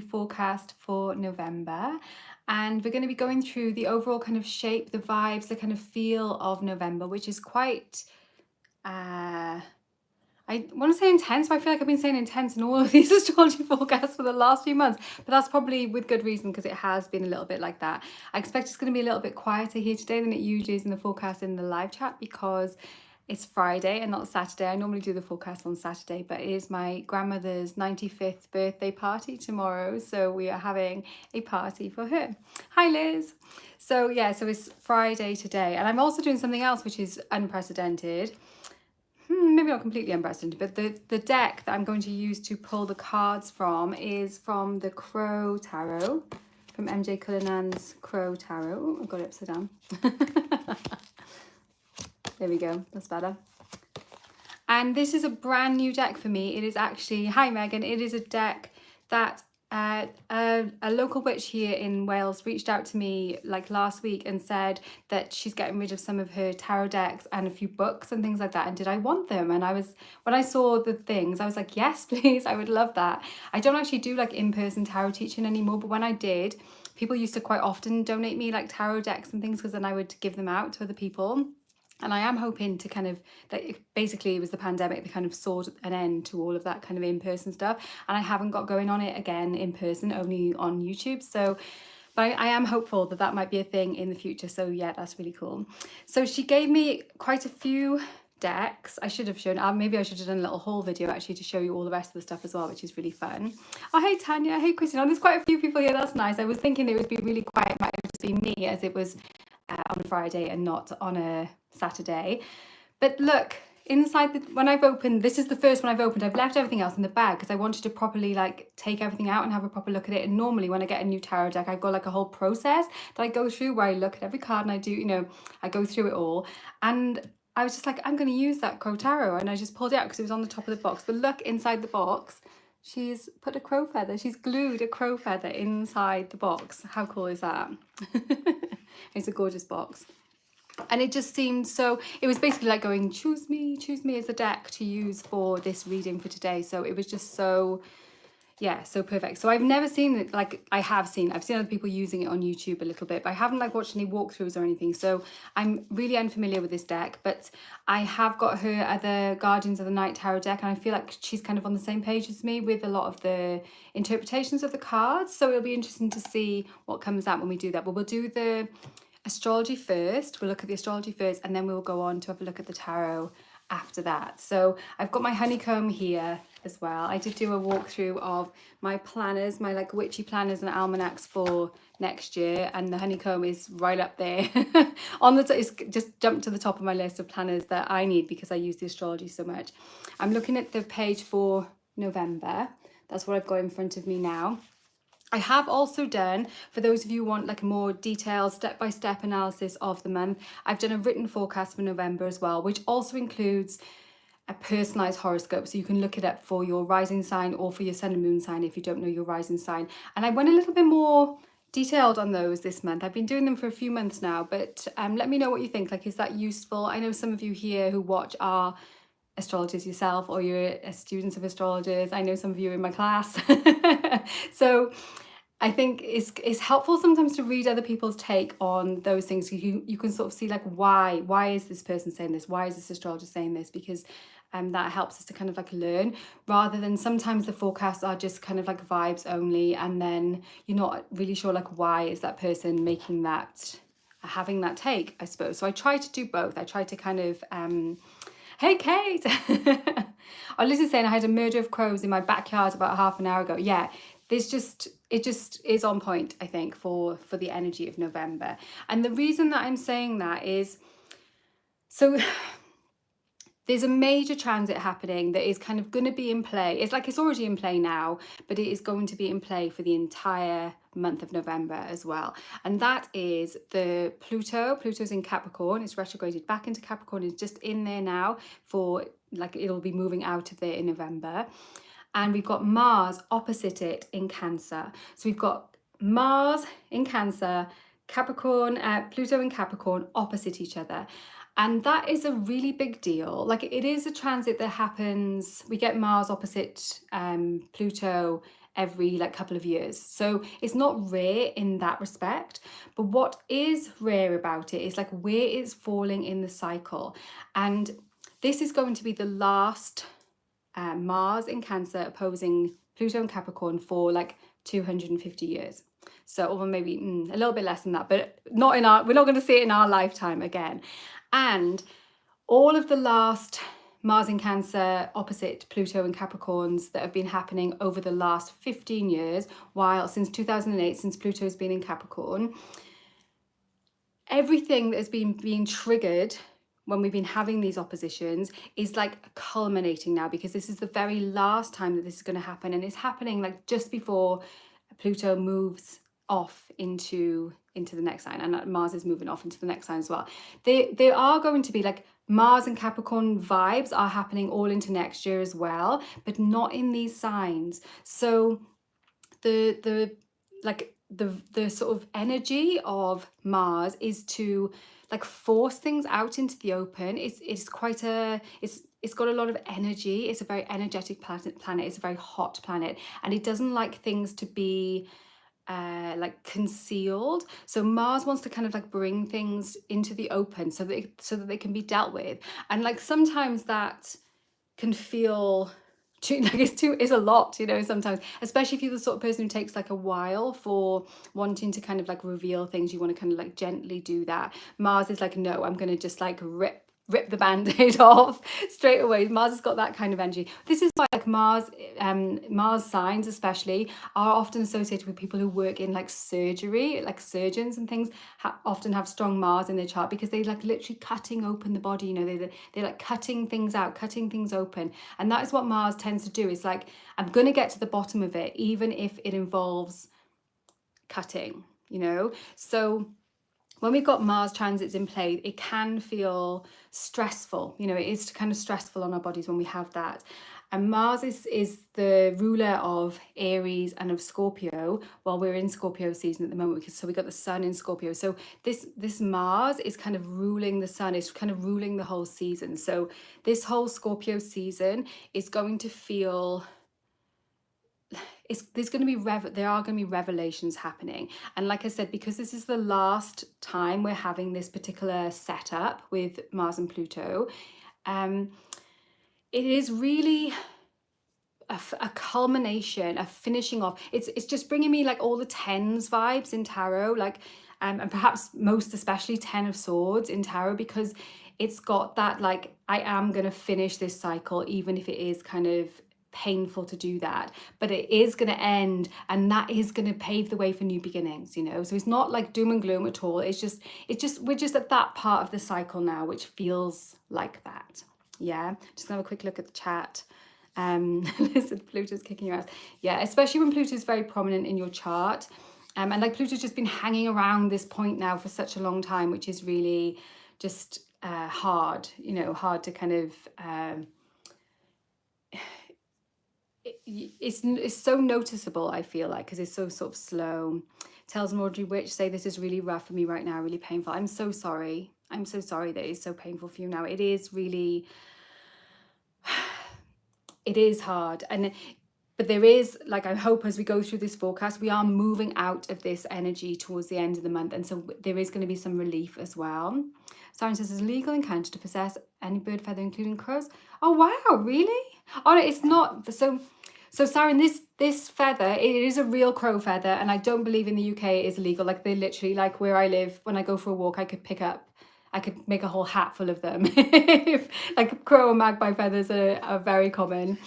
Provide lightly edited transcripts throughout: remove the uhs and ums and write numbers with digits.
forecast for November, and we're going to be going through the overall kind of shape, the vibes, the kind of feel of November, which is quite I want to say intense, but I feel like I've been saying intense in all of these astrology forecasts for the last few months, but that's probably with good reason, because it has been a little bit like that. I expect it's going to be a little bit quieter here today than it usually is in the forecast in the live chat, because it's Friday and not Saturday. I normally do the forecast on Saturday, but it is my grandmother's 95th birthday party tomorrow, so we are having a party for her. Hi Liz. So yeah, so it's Friday today, and I'm also doing something else which is unprecedented. Maybe not completely unprecedented, but the deck that I'm going to use to pull the cards from is from the Crow Tarot, from MJ Cullinan's Crow Tarot. Oh, I've got it upside down. There we go, that's better. And this is a brand new deck for me. It is actually, hi Megan, it is a deck that a local witch here in Wales reached out to me like last week and said that she's getting rid of some of her tarot decks and a few books and things like that, and did I want them? And when I saw the things, I was like, yes please, I would love that. I don't actually do like in-person tarot teaching anymore, but when I did, people used to quite often donate me like tarot decks and things, because then I would give them out to other people. And I am hoping to kind of, like, basically it was the pandemic that kind of saw an end to all of that kind of in-person stuff. And I haven't got going on it again in person, only on YouTube. So, but I am hopeful that that might be a thing in the future. So yeah, that's really cool. So she gave me quite a few decks. I should have shown, maybe I should have done a little haul video actually to show you all the rest of the stuff as well, which is really fun. Oh, hey Tanya, hey Christine. Oh, there's quite a few people here. That's nice. I was thinking it would be really quiet. It might have just been me, as it was on a Friday and not on a Saturday. But look, inside when I've opened, this is the first one I've opened, I've left everything else in the bag because I wanted to properly like take everything out and have a proper look at it. And normally when I get a new tarot deck, I've got like a whole process that I go through where I look at every card and I do, you know, I go through it all. And I was just like, I'm going to use that Crow Tarot, and I just pulled it out because it was on the top of the box. But look inside the box, she's put a crow feather, she's glued a crow feather inside the box. How cool is that? It's a gorgeous box. And it just seemed so, it was basically like going, choose me as a deck to use for this reading for today. So it was just so, yeah, so perfect. So I've never seen it, like I've seen other people using it on YouTube a little bit, but I haven't like watched any walkthroughs or anything. So I'm really unfamiliar with this deck, but I have got her other Guardians of the Night tarot deck, and I feel like she's kind of on the same page as me with a lot of the interpretations of the cards. So it'll be interesting to see what comes out when we do that. But we'll do the astrology first. We'll look at the astrology first, and then we'll go on to have a look at the tarot after that. So I've got my honeycomb here as well. I did do a walkthrough of my planners, my like witchy planners and almanacs for next year, and the honeycomb is right up there on the it's just jumped to the top of my list of planners that I need because I use the astrology so much. I'm looking at the page for November. That's what I've got in front of me now. I have also done, for those of you who want like a more detailed step-by-step analysis of the month, I've done a written forecast for November as well, which also includes a personalized horoscope. So you can look it up for your rising sign or for your sun and moon sign if you don't know your rising sign. And I went a little bit more detailed on those this month. I've been doing them for a few months now, but let me know what you think. Like, is that useful? I know some of you here who watch are astrologers yourself, or you're students of astrologers. I know some of you are in my class. So I think it's helpful sometimes to read other people's take on those things. You can sort of see like why is this person saying this? Why is this astrologer saying this? Because that helps us to kind of like learn, rather than sometimes the forecasts are just kind of like vibes only, and then you're not really sure like why is that person making that, having that take, I suppose. So I try to do both. I try to kind of hey Kate. Oh, Liz is saying I had a murder of crows in my backyard about half an hour ago. Yeah, it just is on point, I think, for the energy of November. And the reason that I'm saying that is, so there's a major transit happening that is kind of going to be in play. It's like it's already in play now, but it is going to be in play for the entire month of November as well. And that is the Pluto. Pluto's in Capricorn. It's retrograded back into Capricorn. It's just in there now for like, it'll be moving out of there in November. And we've got Mars opposite it in Cancer. So we've got Mars in Cancer, Capricorn, Pluto in Capricorn opposite each other. And that is a really big deal. Like, it is a transit that happens, we get Mars opposite Pluto every like couple of years. So it's not rare in that respect. But what is rare about it is like where it's falling in the cycle. And this is going to be the last Mars in Cancer opposing Pluto in Capricorn for like 250 years. So, or maybe a little bit less than that, but not in our, we're not going to see it in our lifetime again. And all of the last Mars in Cancer opposite Pluto and Capricorns that have been happening over the last 15 years, while since 2008, since Pluto has been in Capricorn, everything that has been being triggered when we've been having these oppositions is like culminating now, because this is the very last time that this is going to happen, and it's happening like just before Pluto moves off into the next sign, and Mars is moving off into the next sign as well. There are going to be like Mars and Capricorn vibes are happening all into next year as well, but not in these signs. So the sort of energy of Mars is to like force things out into the open. It's got a lot of energy. It's a very energetic planet. It's a very hot planet, and it doesn't like things to be like concealed. So Mars wants to kind of like bring things into the open so that they can be dealt with. And like sometimes that can feel too, like it's a lot, you know, sometimes, especially if you're the sort of person who takes like a while for wanting to kind of like reveal things. You want to kind of like gently do that. Mars is like, no, I'm going to just like rip the band-aid off straight away. Mars has got that kind of energy. This is why like Mars signs especially are often associated with people who work in like surgery, like surgeons and things often have strong Mars in their chart, because they like literally cutting open the body, you know, they're like cutting things out, cutting things open. And that is what Mars tends to do. It's like, I'm going to get to the bottom of it, even if it involves cutting, you know. So when we've got Mars transits in play, it can feel stressful. You know, it is kind of stressful on our bodies when we have that. And Mars is the ruler of Aries and of Scorpio. Well, we're in Scorpio season at the moment, because so we got the sun in Scorpio. So this Mars is kind of ruling the sun, it's kind of ruling the whole season. So this whole Scorpio season is going to feel, there are going to be revelations happening. And like I said, because this is the last time we're having this particular setup with Mars and Pluto, it is really a culmination, a finishing off. It's just bringing me like all the tens vibes in tarot, like and perhaps most especially 10 of Swords in tarot, because it's got that like, I am going to finish this cycle, even if it is kind of painful to do that, but it is going to end, and that is going to pave the way for new beginnings, you know. So it's not like doom and gloom at all. It's just we're just at that part of the cycle now, which feels like that. Yeah, just gonna have a quick look at the chat. Listen, Pluto's kicking your ass. Yeah, especially when Pluto's very prominent in your chart, and like Pluto's just been hanging around this point now for such a long time, which is really just hard, you know, hard to kind of it's so noticeable, I feel like, because it's so sort of slow. Tells an Audrey Witch, say this is really rough for me right now, really painful. I'm so sorry that it's so painful for you now. It is really, it is hard. But there is, like, I hope as we go through this forecast, we are moving out of this energy towards the end of the month, and so there is going to be some relief as well. Siren says it's legal in Canada to possess any bird feather, including crows. Oh wow, really? Oh no, it's not. So Siren, this feather, it is a real crow feather, and I don't believe in the UK it is illegal. Like, they literally, like where I live, when I go for a walk, I could make a whole hat full of them. Like crow and magpie feathers are very common.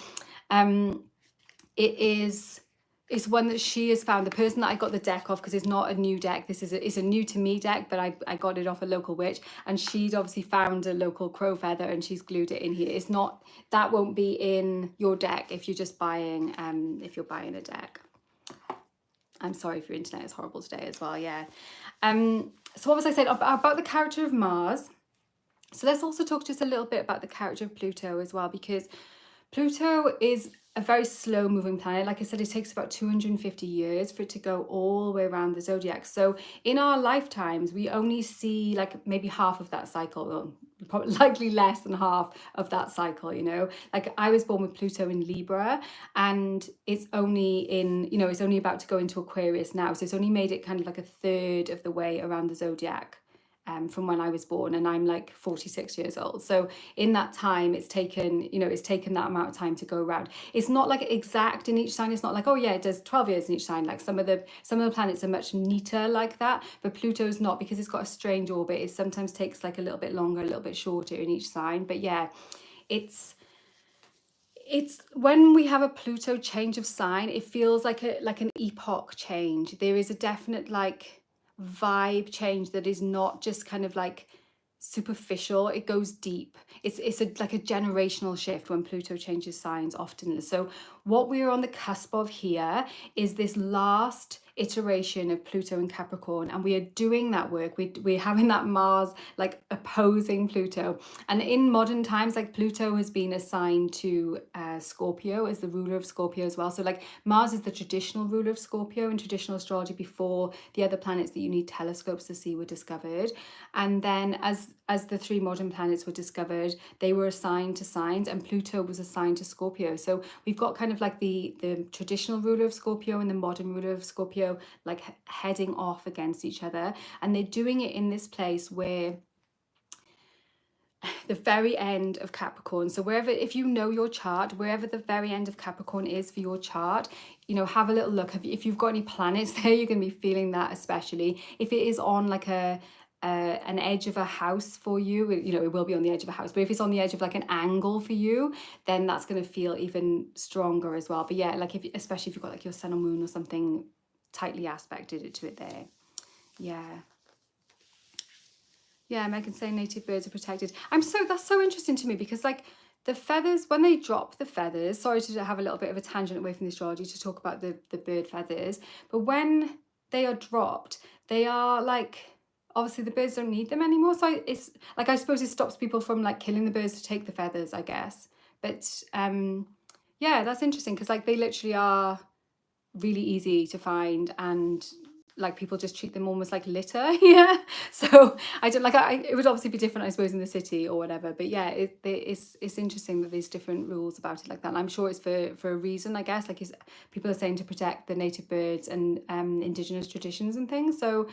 It's one that she has found. The person that I got the deck off, because it's not a new deck, it's a new to me deck, but I got it off a local witch, and she'd obviously found a local crow feather and she's glued it in here. It's not, that won't be in your deck if you're just buying a deck. I'm sorry if your internet is horrible today as well. Yeah. So what was I saying about the character of Mars? So let's also talk just a little bit about the character of Pluto as well, because Pluto is a very slow moving planet. Like I said, it takes about 250 years for it to go all the way around the zodiac. So in our lifetimes, we only see like maybe half of that cycle, or probably likely less than half of that cycle, you know. Like I was born with Pluto in Libra, and it's only in, you know, it's only about to go into Aquarius now, so it's only made it kind of like a third of the way around the zodiac. From when I was born, and I'm like 46 years old. So in that time, it's taken, you know, it's taken that amount of time to go around. It's not like exact in each sign. It's not like, oh yeah, it does 12 years in each sign. Like some of the planets are much neater like that, but Pluto's not, because it's got a strange orbit. It sometimes takes like a little bit longer, a little bit shorter in each sign. But yeah, it's when we have a Pluto change of sign, it feels like an epoch change. There is a definite like vibe change that is not just kind of like superficial. It goes deep. It's like a generational shift when Pluto changes signs often. So what we're on the cusp of here is this last iteration of Pluto and Capricorn, and we are doing that work. We're having that Mars like opposing Pluto, and in modern times, like Pluto has been assigned to Scorpio as the ruler of Scorpio as well. So like Mars is the traditional ruler of Scorpio in traditional astrology before the other planets that you need telescopes to see were discovered. And then as the three modern planets were discovered, they were assigned to signs, and Pluto was assigned to Scorpio. So we've got kind of like the traditional ruler of Scorpio and the modern ruler of Scorpio like heading off against each other, and they're doing it in this place where the very end of Capricorn. So wherever, if you know your chart, wherever the very end of Capricorn is for your chart, you know, have a little look. If you've got any planets there, you're going to be feeling that, especially if it is on like an edge of a house for you. You know, it will be on the edge of a house, but if it's on the edge of like an angle for you, then that's going to feel even stronger as well. But yeah, like especially if you've got like your sun or moon or something tightly aspected to it there. Yeah, Megan saying native birds are protected. That's so interesting to me, because like the feathers, when they drop the feathers, sorry to have a little bit of a tangent away from the astrology to talk about the bird feathers, but when they are dropped, they are like, obviously the birds don't need them anymore. So it's like, I suppose it stops people from like killing the birds to take the feathers, I guess. But yeah, that's interesting, because like they literally are really easy to find, and like people just treat them almost like litter. Yeah, so I don't like, it would obviously be different I suppose in the city or whatever, but yeah, it's interesting that there's different rules about it like that, and I'm sure it's for a reason, I guess. Like people are saying to protect the native birds and indigenous traditions and things. So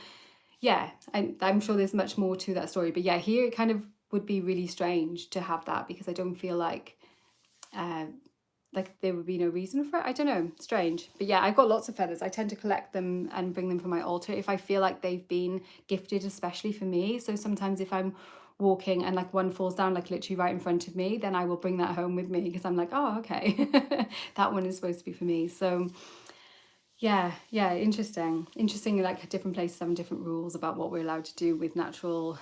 yeah, I'm sure there's much more to that story, but yeah, here it kind of would be really strange to have that, because I don't feel like there would be no reason for it. I don't know, strange. But yeah, I've got lots of feathers. I tend to collect them and bring them for my altar if I feel like they've been gifted especially for me. So sometimes if I'm walking and like one falls down like literally right in front of me, then I will bring that home with me, because I'm like, oh okay, that one is supposed to be for me. So yeah, interesting, like different places having different rules about what we're allowed to do with natural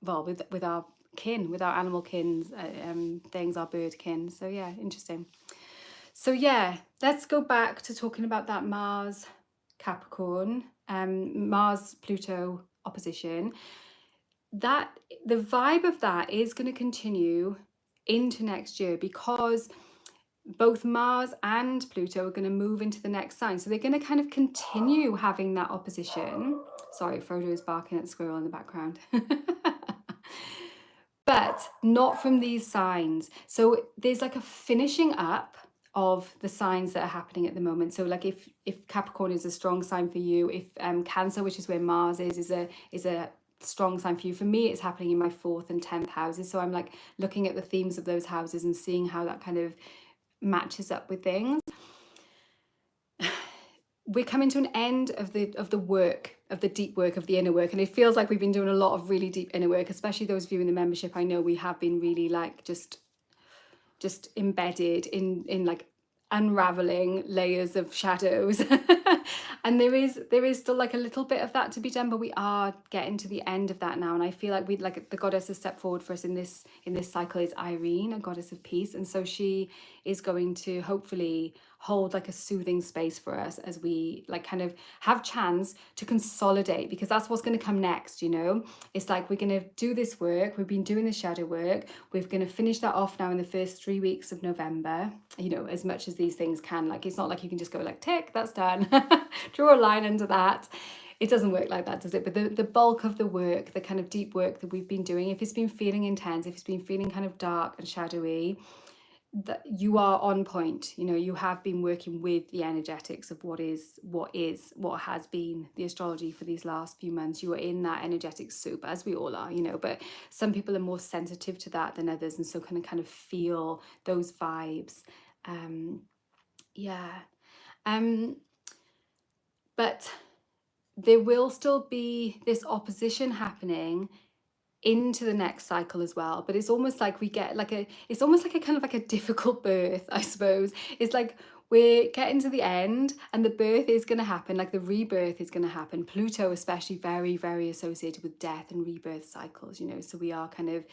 with our kin, with our animal kin things, our bird kin. So yeah, interesting. So yeah, let's go back to talking about that Mars Capricorn, Mars Pluto opposition. That the vibe of that is going to continue into next year, because both Mars and Pluto are going to move into the next sign. So they're going to kind of continue having that opposition. Sorry, Frodo is barking at the squirrel in the background. But not from these signs. So there's like a finishing up of the signs that are happening at the moment. So like if Capricorn is a strong sign for you, if Cancer, which is where Mars is a strong sign for you. For me, it's happening in my 4th and 10th houses. So I'm like looking at the themes of those houses and seeing how that kind of matches up with things. We're coming to an end of the work, of the deep work, of the inner work, and it feels like we've been doing a lot of really deep inner work, especially those of you in the membership. I know we have been really like just embedded in like unraveling layers of shadows. And there is still like a little bit of that to be done, but we are getting to the end of that now. And I feel like the goddess has stepped forward for us in this cycle is Irene, a goddess of peace, and so she is going to hopefully hold like a soothing space for us as we like kind of have chance to consolidate, because that's what's going to come next. You know, it's like we're going to do this work, we've been doing the shadow work, we're going to finish that off now in the first 3 weeks of November, you know, as much as these things can. Like it's not like you can just go like tick, that's done. Draw a line under that. it doesn't work like that, does it? But the bulk of the work, the kind of deep work that we've been doing, if it's been feeling intense, if it's been feeling kind of dark and shadowy, that you are on point. You know, you have been working with the energetics of what has been the astrology for these last few months. You are in that energetic soup, as we all are, you know, but some people are more sensitive to that than others, and so kind of feel those vibes. Yeah. But there will still be this opposition happening into the next cycle as well, but it's almost like we get like it's almost like a kind of like a difficult birth, I suppose. It's like we're getting to the end and the birth is going to happen, like the rebirth is going to happen. Pluto especially very, very associated with death and rebirth cycles, you know, so we are kind of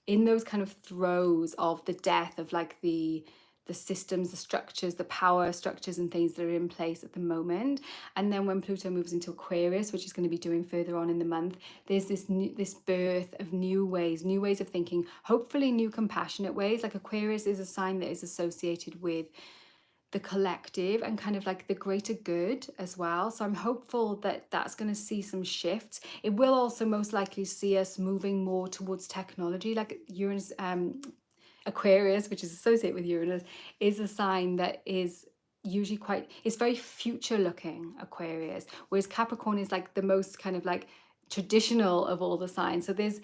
in those kind of throes of the death of like the systems, the structures, the power structures and things that are in place at the moment. And then when Pluto moves into Aquarius, which is going to be doing further on in the month, there's this birth of new ways of thinking, hopefully new compassionate ways. Like Aquarius is a sign that is associated with the collective and kind of like the greater good as well. So I'm hopeful that that's going to see some shifts. It will also most likely see us moving more towards technology, like Uranus. Aquarius, which is associated with Uranus, is a sign that is usually it's very future looking, Aquarius, whereas Capricorn is like the most kind of like traditional of all the signs. So there's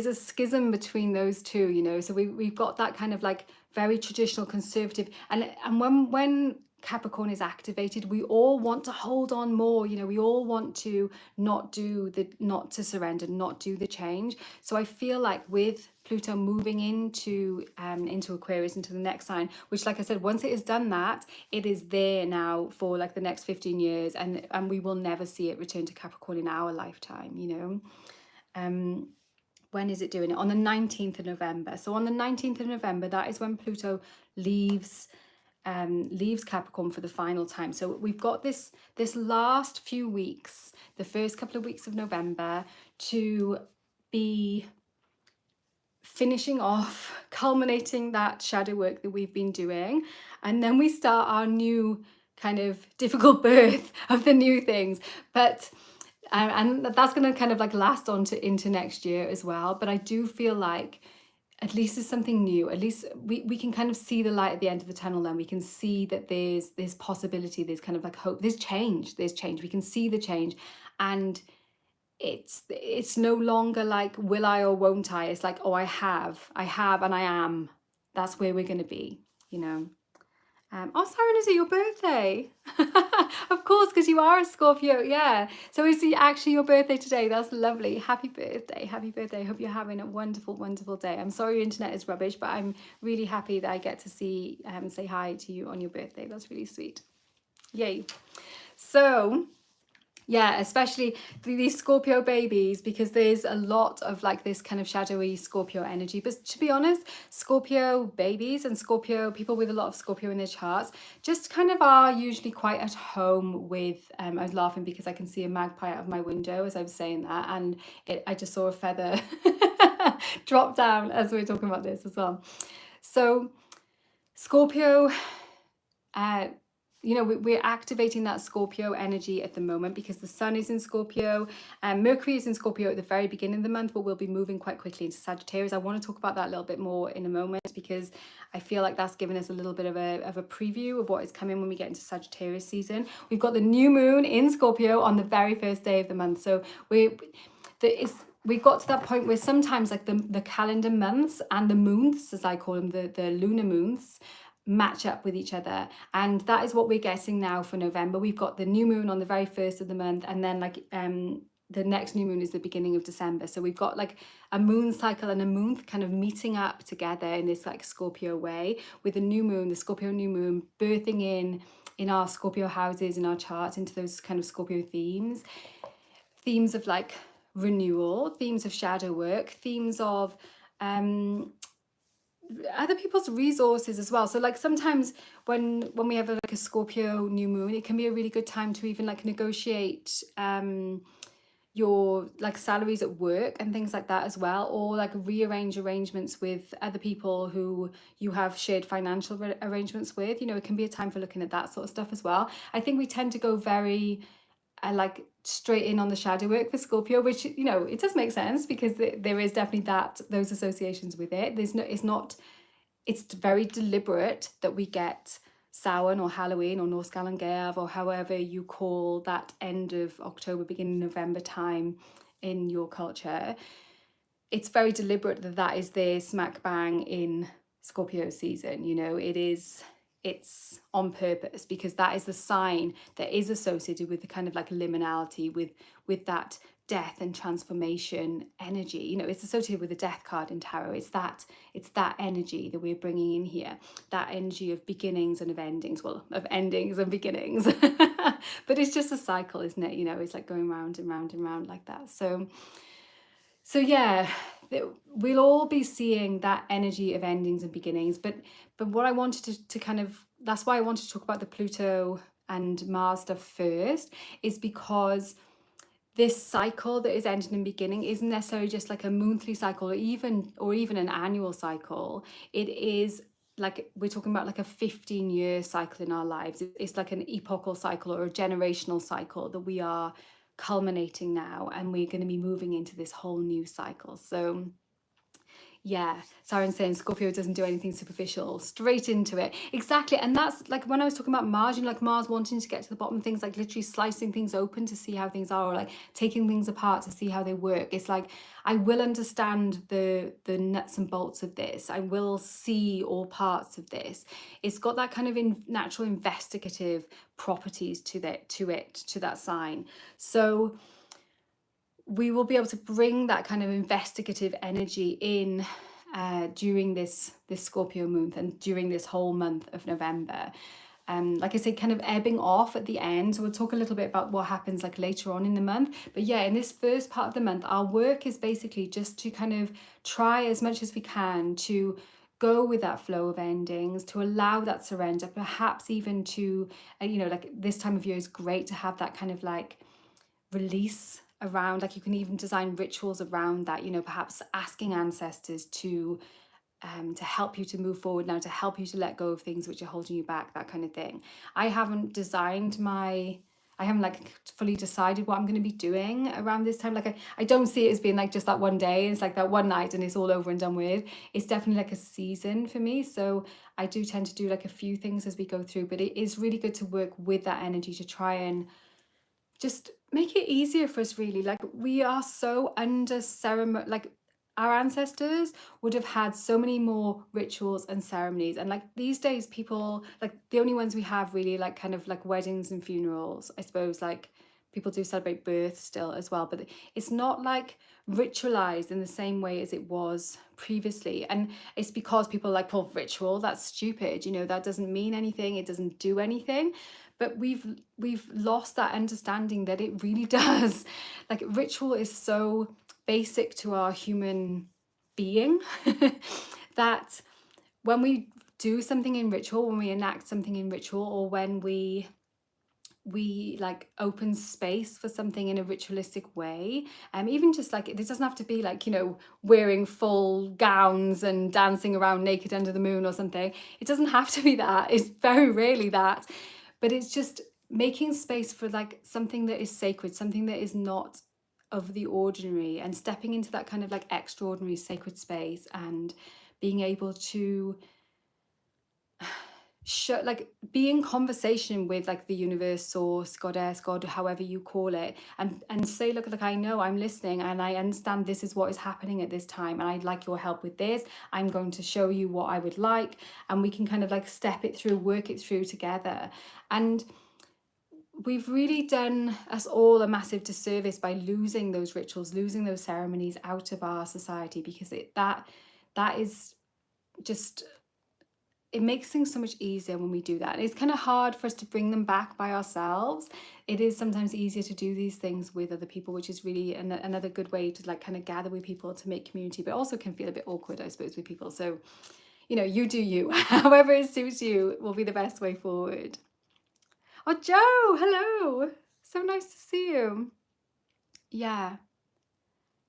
a schism between those two, you know. So we've got that kind of like very traditional conservative, and when Capricorn is activated, we all want to hold on more, you know, we all want to not to surrender, not do the change. So I feel like with Pluto moving into Aquarius, into the next sign, which, like I said, once it has done that, it is there now for like the next 15 years, and we will never see it return to Capricorn in our lifetime, you know. When is it doing it? On the 19th of November. So on the 19th of November, that is when Pluto leaves Capricorn for the final time. So we've got this last few weeks, the first couple of weeks of November, to be finishing off, culminating that shadow work that we've been doing. And then we start our new kind of difficult birth of the new things. But and that's going to kind of like last on into next year as well. But I do feel like at least there's something new. At least we can kind of see the light at the end of the tunnel. Then we can see that there's possibility, there's kind of like hope, there's change. We can see the change, and it's no longer like will I or won't I. It's like, oh, I have and I am. That's where we're going to be, you know. Oh, Siren, is it your birthday? Of course, because you are a Scorpio, yeah. So is it actually your birthday today? That's lovely. Happy birthday. Happy birthday. Hope you're having a wonderful, wonderful day. I'm sorry your internet is rubbish, but I'm really happy that I get to say hi to you on your birthday. That's really sweet. Yay. So yeah, especially these Scorpio babies, because there's a lot of like this kind of shadowy Scorpio energy. But to be honest, Scorpio babies and Scorpio people with a lot of Scorpio in their charts just kind of are usually quite at home with, I was laughing because I can see a magpie out of my window as I was saying that, and I just saw a feather drop down as we were talking about this as well. So Scorpio, you know, we're activating that Scorpio energy at the moment because the sun is in Scorpio and Mercury is in Scorpio at the very beginning of the month, but we'll be moving quite quickly into Sagittarius. I want to talk about that a little bit more in a moment because I feel like that's given us a little bit of a preview of what is coming when we get into Sagittarius season. We've got the new moon in Scorpio on the very first day of the month. So we got to that point where sometimes like the calendar months and the moons, as I call them, the lunar moons, match up with each other, and that is what we're getting now for November. We've got the new moon on the very first of the month, and then like the next new moon is the beginning of December. So we've got like a moon cycle and a moon kind of meeting up together in this like Scorpio way, with the new moon, the Scorpio new moon, birthing in our Scorpio houses, in our charts, into those kind of Scorpio themes of like renewal, themes of shadow work, themes of other people's resources as well. So like sometimes when we have like a Scorpio new moon, it can be a really good time to even like negotiate your like salaries at work and things like that as well, or like rearrange arrangements with other people who you have shared financial arrangements with. You know, it can be a time for looking at that sort of stuff as well. I think we tend to go very like straight in on the shadow work for Scorpio, which, you know, it does make sense because there is definitely those associations with it. It's very deliberate that we get Samhain or Halloween or Northscalan Gaeaf or however you call that end of October, beginning November time in your culture. It's very deliberate that is there smack bang in Scorpio season. You know, it's on purpose because that is the sign that is associated with the kind of like liminality, with that death and transformation energy. You know, it's associated with the death card in tarot. It's that energy that we're bringing in here, that energy of beginnings and of endings, well, of endings and beginnings. But it's just a cycle, isn't it? You know, it's like going round and round and round like that. So yeah, we'll all be seeing that energy of endings and beginnings. But what I wanted to kind of, that's why I wanted to talk about the Pluto and Mars stuff first, is because this cycle that is ending and beginning isn't necessarily just like a monthly cycle or even an annual cycle. It is like, we're talking about like a 15-year cycle in our lives. It's like an epochal cycle or a generational cycle that we are culminating now, and we're going to be moving into this whole new cycle. So yeah, Siren's saying Scorpio doesn't do anything superficial, straight into it. Exactly. And that's like when I was talking about Mars, you know, like Mars wanting to get to the bottom of things, like literally slicing things open to see how things are, or like taking things apart to see how they work. It's like, I will understand the nuts and bolts of this. I will see all parts of this. It's got that kind of natural investigative properties to that sign. So we will be able to bring that kind of investigative energy in during this Scorpio month and during this whole month of November. Like I said, kind of ebbing off at the end. So we'll talk a little bit about what happens like later on in the month. But yeah, in this first part of the month, our work is basically just to kind of try as much as we can to go with that flow of endings, to allow that surrender, perhaps even to, you know, like this time of year is great to have that kind of like release around, like you can even design rituals around that, you know, perhaps asking ancestors to help you to move forward now, to help you to let go of things which are holding you back, that kind of thing. I haven't like fully decided what I'm going to be doing around this time. Like I don't see it as being like just that one day, it's like that one night and it's all over and done with. It's definitely like a season for me. So I do tend to do like a few things as we go through, but it is really good to work with that energy to try and just make it easier for us, really. Like we are so under ceremony, like our ancestors would have had so many more rituals and ceremonies, and like these days people, like the only ones we have really like kind of like weddings and funerals, I suppose. Like people do celebrate births still as well, but it's not like ritualized in the same way as it was previously. And it's because people are like, well, ritual, that's stupid, you know, that doesn't mean anything, it doesn't do anything. But we've lost that understanding that it really does. Like ritual is so basic to our human being that when we do something in ritual, when we enact something in ritual, or when we like open space for something in a ritualistic way, even just like, it doesn't have to be like, you know, wearing full gowns and dancing around naked under the moon or something. It doesn't have to be that. It's very rarely that. But it's just making space for like something that is sacred, something that is not of the ordinary, and stepping into that kind of like extraordinary sacred space and being able to like be in conversation with like the universe, source, goddess, God, however you call it, and say, look, I know I'm listening and I understand this is what is happening at this time and I'd like your help with this. I'm going to show you what I would like, and we can kind of like step it through, work it through together. And we've really done us all a massive disservice by losing those rituals, losing those ceremonies out of our society, because that is just, it makes things so much easier when we do that. It's kind of hard for us to bring them back by ourselves. It is sometimes easier to do these things with other people, which is really another good way to like kind of gather with people to make community, but also can feel a bit awkward, I suppose, with people. So, you know, you do you. However it suits you will be the best way forward. Oh, Joe, hello. So nice to see you. Yeah.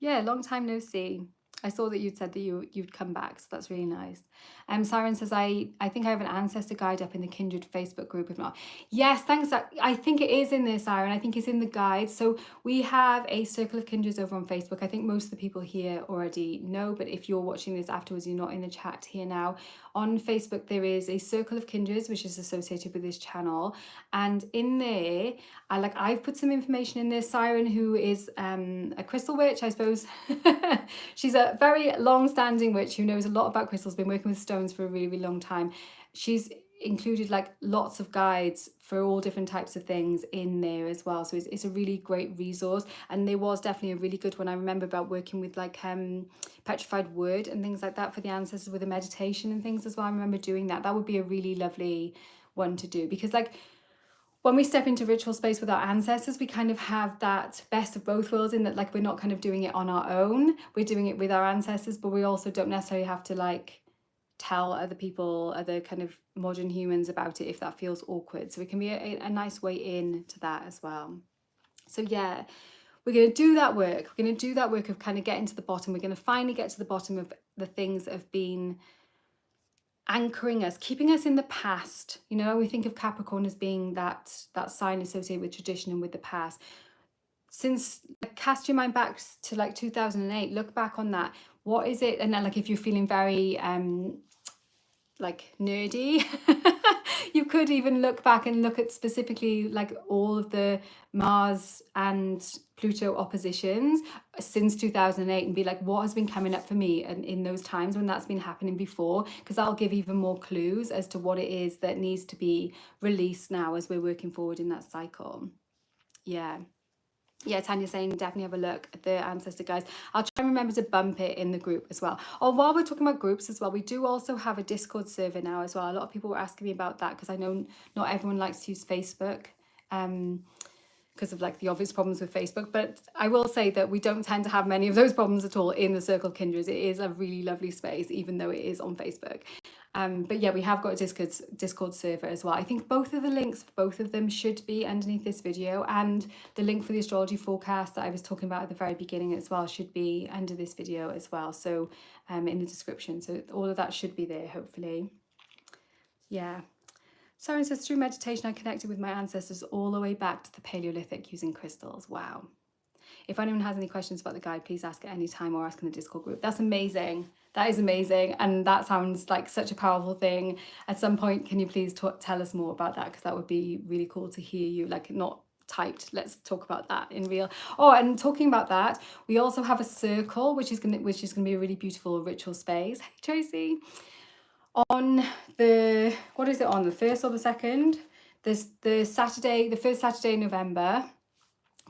Yeah, long time no see. I saw that you'd said that you'd come back, so that's really nice. Siren says, I think I have an ancestor guide up in the Kindred Facebook group. If not, yes, thanks. I think it is in there, Siren. I think it's in the guide. So we have a circle of kindreds over on Facebook. I think most of the people here already know, but if you're watching this afterwards, you're not in the chat here now. On Facebook, there is a circle of kindreds which is associated with this channel, and in there, I've put some information in there. Siren, who is a crystal witch, I suppose. She's a very long-standing witch who knows a lot about crystals, been working with stones for a really, really long time. She's included like lots of guides for all different types of things in there as well. So it's a really great resource. And there was definitely a really good one. I remember about working with like petrified wood and things like that for the ancestors with the meditation and things as well. I remember doing that. That would be a really lovely one to do, because like when we step into ritual space with our ancestors, we kind of have that best of both worlds, in that like we're not kind of doing it on our own, we're doing it with our ancestors, but we also don't necessarily have to like tell other people, other kind of modern humans about it if that feels awkward. So it can be a nice way in to that as well. So yeah, we're going to do that work. We're going to do that work of kind of getting to the bottom. We're going to finally get to the bottom of the things that have been anchoring us, keeping us in the past. You know, we think of Capricorn as being that sign associated with tradition and with the past. Since cast your mind back to like 2008, look back on that. What is it? And then like if you're feeling very like nerdy, you could even look back and look at specifically like all of the Mars and Pluto oppositions since 2008 and be like, what has been coming up for me and in those times when that's been happening before, because that'll give even more clues as to what it is that needs to be released now as we're working forward in that cycle. Yeah, Tanya's saying definitely have a look at the ancestor guys. I'll try and remember to bump it in the group as well. Oh, while we're talking about groups as well, we do also have a Discord server now as well. A lot of people were asking me about that because I know not everyone likes to use Facebook because of like the obvious problems with Facebook. But I will say that we don't tend to have many of those problems at all in the Circle of Kindreds. It is a really lovely space, even though it is on Facebook. But yeah, we have got a Discord server as well. I think both of the links for both of them should be underneath this video, and the link for the astrology forecast that I was talking about at the very beginning as well should be under this video as well. So in the description. So all of that should be there, hopefully. Yeah. Sarah says, through meditation, I connected with my ancestors all the way back to the Paleolithic using crystals. Wow. If anyone has any questions about the guide, please ask at any time or ask in the Discord group. That's amazing. That is amazing. And that sounds like such a powerful thing. At some point, can you please tell us more about that? Because that would be really cool to hear you, like not typed. Let's talk about that in real. Oh, and talking about that, we also have a circle, which is gonna be a really beautiful ritual space. Hey, Tracy. On the, what is it on, the 1st or the 2nd? The Saturday, the first Saturday in November,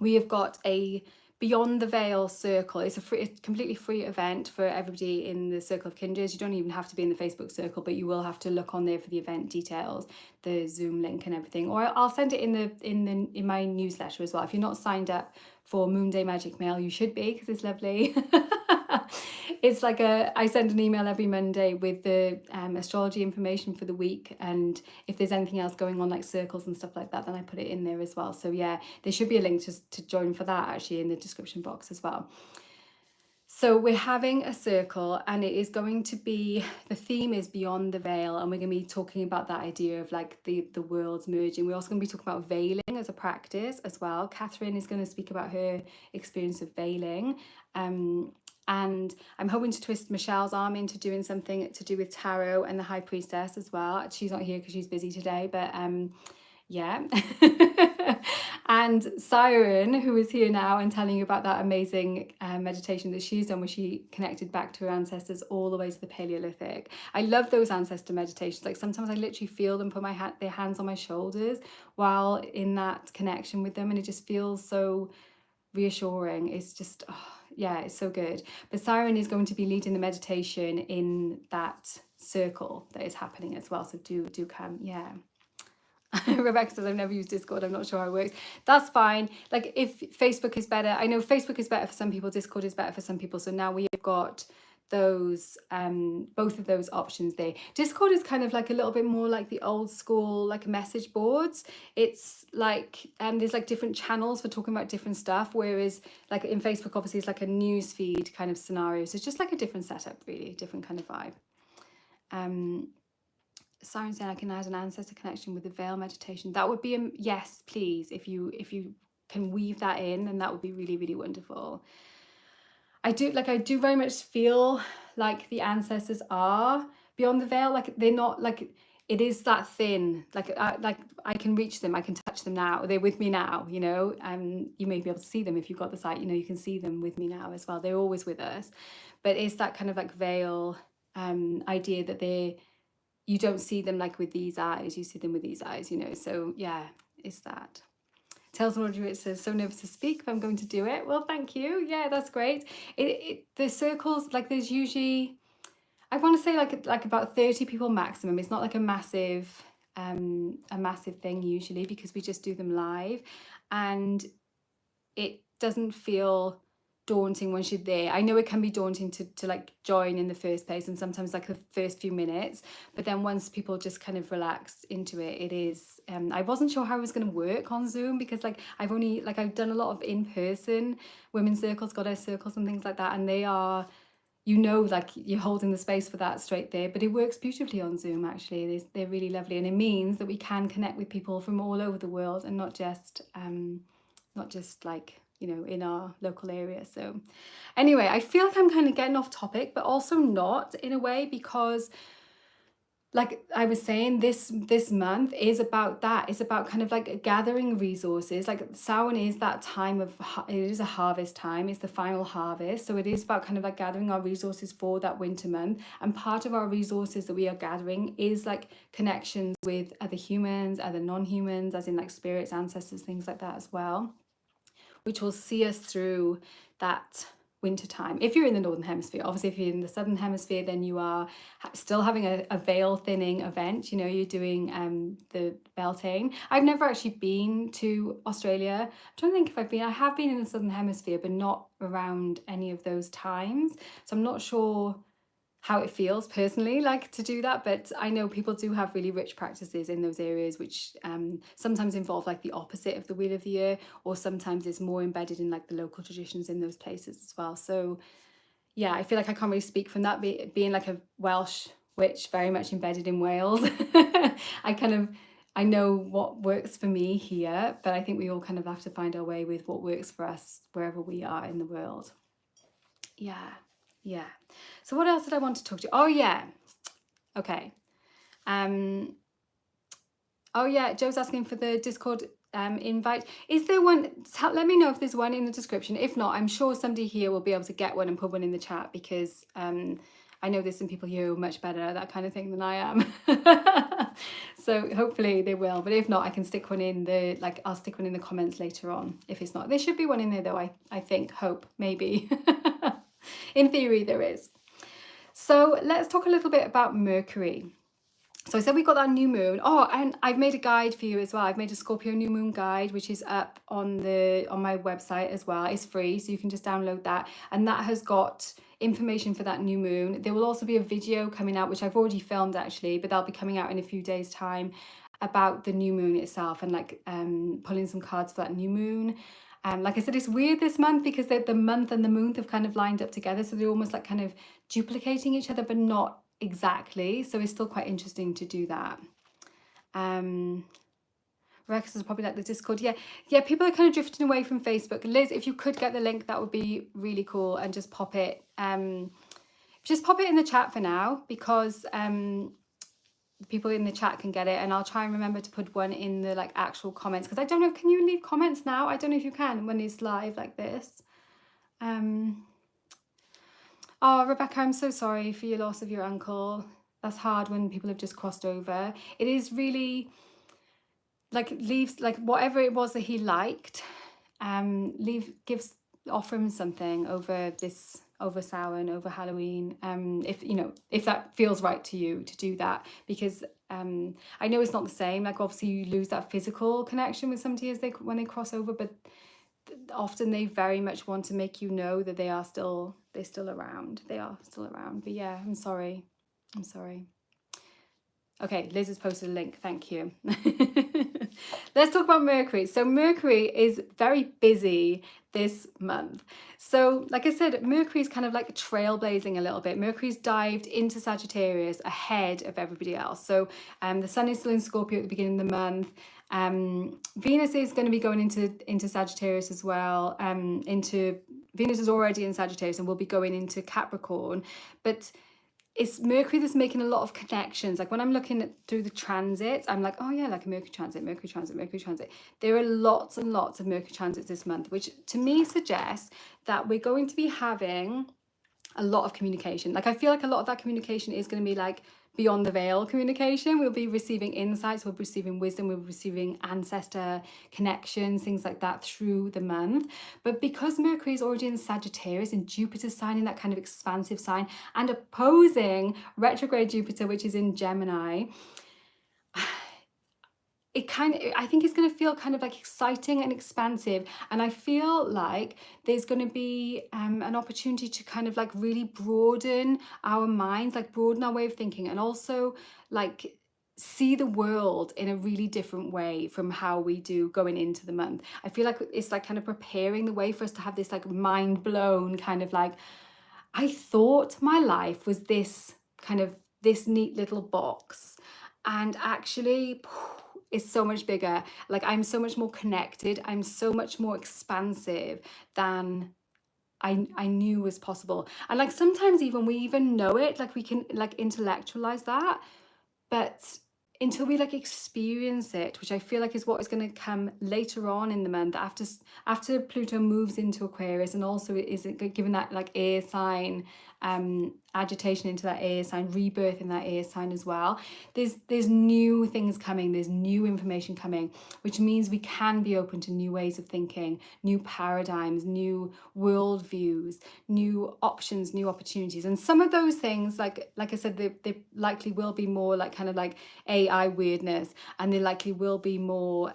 we have got a Beyond the Veil circle. It's a completely free event for everybody in the Circle of Kindreds. You don't even have to be in the Facebook circle, but you will have to look on there for the event details, the Zoom link and everything. Or I'll send it in my newsletter as well. If you're not signed up for Moonday Magic Mail, you should be, because it's lovely. It's like I send an email every Monday with the astrology information for the week, and if there's anything else going on like circles and stuff like that, then I put it in there as well. So yeah, there should be a link to join for that actually in the description box as well. So we're having a circle, and it is going to be, the theme is Beyond the Veil, and we're going to be talking about that idea of like the worlds merging. We're also going to be talking about veiling as a practice as well. Catherine is going to speak about her experience of veiling. And I'm hoping to twist Michelle's arm into doing something to do with tarot and the High Priestess as well. She's not here because she's busy today, but yeah. And Siren, who is here now and telling you about that amazing meditation that she's done, where she connected back to her ancestors all the way to the Paleolithic. I love those ancestor meditations. Like sometimes I literally feel them put their hands on my shoulders while in that connection with them, and it just feels so reassuring. It's just, oh, yeah, it's so good. But Siren is going to be leading the meditation in that circle that is happening as well. So do come, yeah. Rebecca says, I've never used Discord, I'm not sure how it works. That's fine. Like if Facebook is better, I know Facebook is better for some people, Discord is better for some people. So now we have got those both of those options there. Discord is kind of like a little bit more like the old school like message boards. It's like there's like different channels for talking about different stuff, whereas like in Facebook obviously it's like a news feed kind of scenario, so it's just like a different setup, really different kind of vibe. Siren saying I can add an ancestor connection with the veil meditation. That would be a yes, please. If you can weave that in, then that would be really, really wonderful. I do very much feel like the ancestors are beyond the veil. Like they're not like, it is that thin. Like I can reach them, I can touch them now. They're with me now, you know. You may be able to see them if you've got the sight. You know, you can see them with me now as well. They're always with us, but it's that kind of like veil idea that you don't see them like with these eyes. You see them with these eyes, you know. So yeah, it's that. Tells Audrey, it says, so nervous to speak, but I'm going to do it. Well, thank you. Yeah, that's great. The circles, like there's usually, I want to say like about 30 people maximum. It's not like a massive thing usually, because we just do them live, and it doesn't feel daunting once you're there. I know it can be daunting to like join in the first place, and sometimes like the first few minutes, but then once people just kind of relax into it, it is I wasn't sure how I was going to work on Zoom, because like I've done a lot of in-person women's circles, goddess circles and things like that, and they are, you know, like you're holding the space for that straight there, but it works beautifully on Zoom. Actually, they're really lovely, and it means that we can connect with people from all over the world, and not just like, you know, in our local area. So anyway, I feel like I'm kind of getting off topic, but also not in a way, because like I was saying, this month is about that. It's about kind of like gathering resources. Like Samhain is that time of, it is a harvest time. It's the final harvest. So it is about kind of like gathering our resources for that winter month. And part of our resources that we are gathering is like connections with other humans, other non-humans, as in like spirits, ancestors, things like that as well, which will see us through that winter time. If you're in the northern hemisphere, obviously if you're in the southern hemisphere, then you are still having a veil thinning event. You know, you're doing the belting. I've never actually been to Australia. I'm trying to think if I have been in the southern hemisphere, but not around any of those times, so I'm not sure how it feels personally like to do that, but I know people do have really rich practices in those areas, which sometimes involve like the opposite of the wheel of the year, or sometimes it's more embedded in like the local traditions in those places as well. So yeah, I feel like I can't really speak from that, being like a Welsh witch very much embedded in Wales. I know what works for me here, but I think we all kind of have to find our way with what works for us wherever we are in the world. Yeah. So what else did I want to talk to you? Oh yeah. Okay. Oh yeah, Joe's asking for the Discord invite. Is there one? Let me know if there's one in the description. If not, I'm sure somebody here will be able to get one and put one in the chat, because I know there's some people here who are much better at that kind of thing than I am. So hopefully they will. But if not, I can stick one in I'll stick one in the comments later on. If it's not, there should be one in there though. I think, hope, maybe. In theory, there is. So let's talk a little bit about Mercury. So I said we got that new moon. Oh, and I've made a guide for you as well. I've made a Scorpio new moon guide, which is up on my website as well. It's free, so you can just download that. And that has got information for that new moon. There will also be a video coming out, which I've already filmed actually, but that'll be coming out in a few days' time, about the new moon itself, and like pulling some cards for that new moon. Like I said, it's weird this month because the month and the moon have kind of lined up together, so they're almost like kind of duplicating each other, but not exactly. So it's still quite interesting to do that. Rex is probably like the Discord. Yeah, people are kind of drifting away from Facebook. Liz, if you could get the link, that would be really cool, and just pop it in the chat for now, because people in the chat can get it, and I'll try and remember to put one in the like actual comments, because I don't know, can you leave comments now? I don't know if you can when it's live like this. Oh, Rebecca, I'm so sorry for your loss of your uncle. That's hard when people have just crossed over. It is really like leaves like whatever it was that he liked, offer him something over Samhain, over Halloween, if that feels right to you to do that, because I know it's not the same. Like obviously you lose that physical connection with somebody when they cross over, but often they very much want to make you know that they are still they're still around. They are still around. But yeah, I'm sorry. I'm sorry. Okay, Liz has posted a link. Thank you. Let's talk about Mercury. So Mercury is very busy this month. So like I said, Mercury is kind of like trailblazing a little bit. Mercury's dived into Sagittarius ahead of everybody else. So the sun is still in Scorpio at the beginning of the month. Venus is going to be going into Sagittarius as well. Venus is already in Sagittarius and will be going into Capricorn. But it's Mercury that's making a lot of connections. Like when I'm looking through the transits, I'm like, oh yeah, like a Mercury transit, Mercury transit, Mercury transit. There are lots and lots of Mercury transits this month, which to me suggests that we're going to be having a lot of communication. Like I feel like a lot of that communication is going to be like beyond the veil communication. We'll be receiving insights, we'll be receiving wisdom, we'll be receiving ancestor connections, things like that through the month. But because Mercury is already in Sagittarius and Jupiter's sign in that kind of expansive sign and opposing retrograde Jupiter, which is in Gemini, I think it's going to feel kind of like exciting and expansive, and I feel like there's going to be an opportunity to kind of like really broaden our minds, like broaden our way of thinking, and also like see the world in a really different way from how we do going into the month. I feel like it's like kind of preparing the way for us to have this like mind blown kind of like, I thought my life was this kind of this neat little box, and actually it's so much bigger. Like I'm so much more connected, I'm so much more expansive than I knew was possible. And like sometimes even we even know it, like we can like intellectualize that, but until we like experience it, which I feel like is what is going to come later on in the month after Pluto moves into Aquarius, and also is given that like air sign agitation into that air sign, rebirth in that air sign as well. There's new things coming, there's new information coming, which means we can be open to new ways of thinking, new paradigms, new worldviews, new options, new opportunities. And some of those things, like I said, they likely will be more like kind of like AI weirdness, and there likely will be more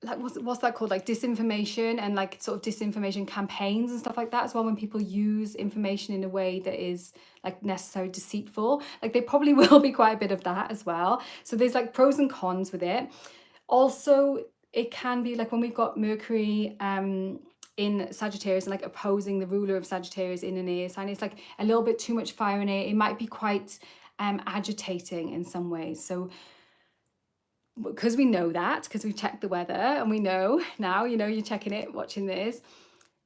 like what's that called, like disinformation and like sort of disinformation campaigns and stuff like that as well, when people use information in a way that is like necessarily deceitful. Like there probably will be quite a bit of that as well. So there's like pros and cons with it. Also it can be like when we've got Mercury in Sagittarius and like opposing the ruler of Sagittarius in an air sign, it's like a little bit too much fire in it. It might be quite agitating in some ways. So because we know that, because we've checked the weather and we know now, you know, you're checking it, watching this,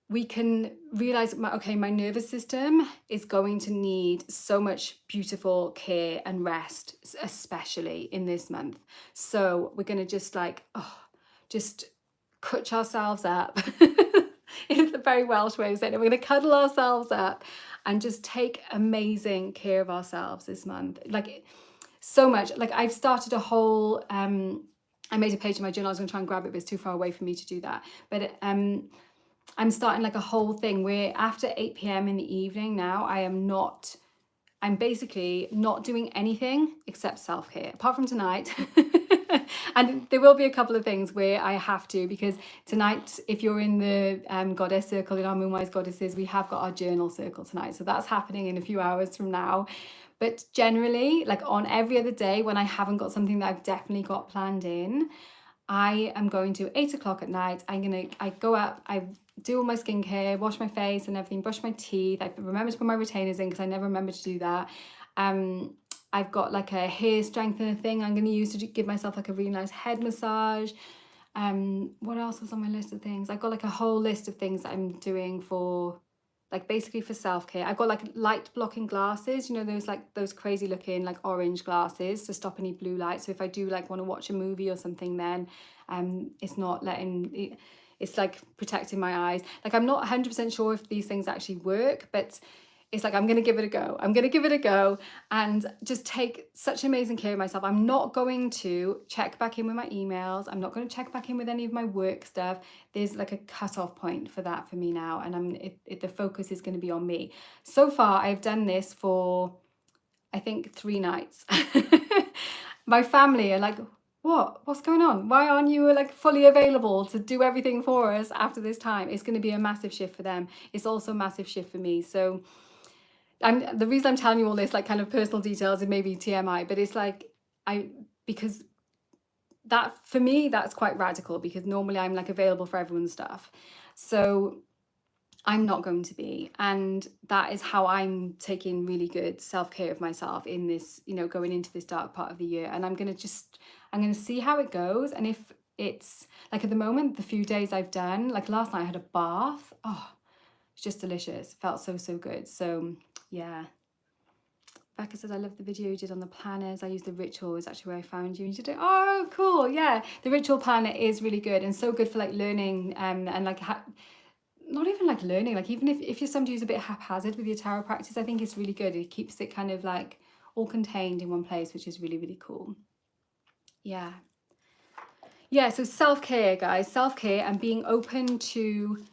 we can realize, my nervous system is going to need so much beautiful care and rest, especially in this month. So we're going to just like, just cutch ourselves up. It's a very Welsh way of saying it. We're going to cuddle ourselves up and just take amazing care of ourselves this month. Like so much. Like I've started a whole I made a page in my journal. I was going to try and grab it, but it's too far away for me to do that. But I'm starting like a whole thing where after 8 p.m. in the evening now, I'm basically not doing anything except self-care, apart from tonight. And there will be a couple of things where I have to, because tonight, if you're in the goddess circle, in our Moonwise Goddesses, we have got our journal circle tonight. So that's happening in a few hours from now. But generally, like on every other day when I haven't got something that I've definitely got planned in, I am going to 8 o'clock at night. I go up, I do all my skincare, wash my face and everything, brush my teeth. I remember to put my retainers in because I never remember to do that. I've got like a hair strengthener thing I'm going to use to give myself like a really nice head massage. What else was on my list of things? I've got like a whole list of things that I'm doing for like basically for self-care. I've got like light blocking glasses, you know, those crazy looking like orange glasses to stop any blue light. So if I do like want to watch a movie or something, then it's not letting it's like protecting my eyes. Like I'm not 100% sure if these things actually work, but it's like, I'm going to give it a go. I'm going to give it a go and just take such amazing care of myself. I'm not going to check back in with my emails. I'm not going to check back in with any of my work stuff. There's like a cutoff point for that for me now. And the focus is going to be on me. So far, I've done this for, I think, 3 nights. My family are like, what's going on? Why aren't you like fully available to do everything for us after this time? It's going to be a massive shift for them. It's also a massive shift for me. So the reason I'm telling you all this, like kind of personal details, and maybe TMI, but it's like because that for me, that's quite radical, because normally I'm like available for everyone's stuff. So I'm not going to be. And that is how I'm taking really good self-care of myself in this, you know, going into this dark part of the year. And I'm going to see how it goes. And if it's like at the moment, the few days I've done, like last night I had a bath. Oh, it's just delicious. Felt so, so good. So yeah. Becca says, I love the video you did on the planners. I use the ritual, is actually where I found you. You did it. Oh, cool. Yeah. The ritual planner is really good and so good for like learning and like not even like learning, like even if you're somebody who's a bit haphazard with your tarot practice, I think it's really good. It keeps it kind of like all contained in one place, which is really, really cool. Yeah. So self-care, guys, self-care and being open to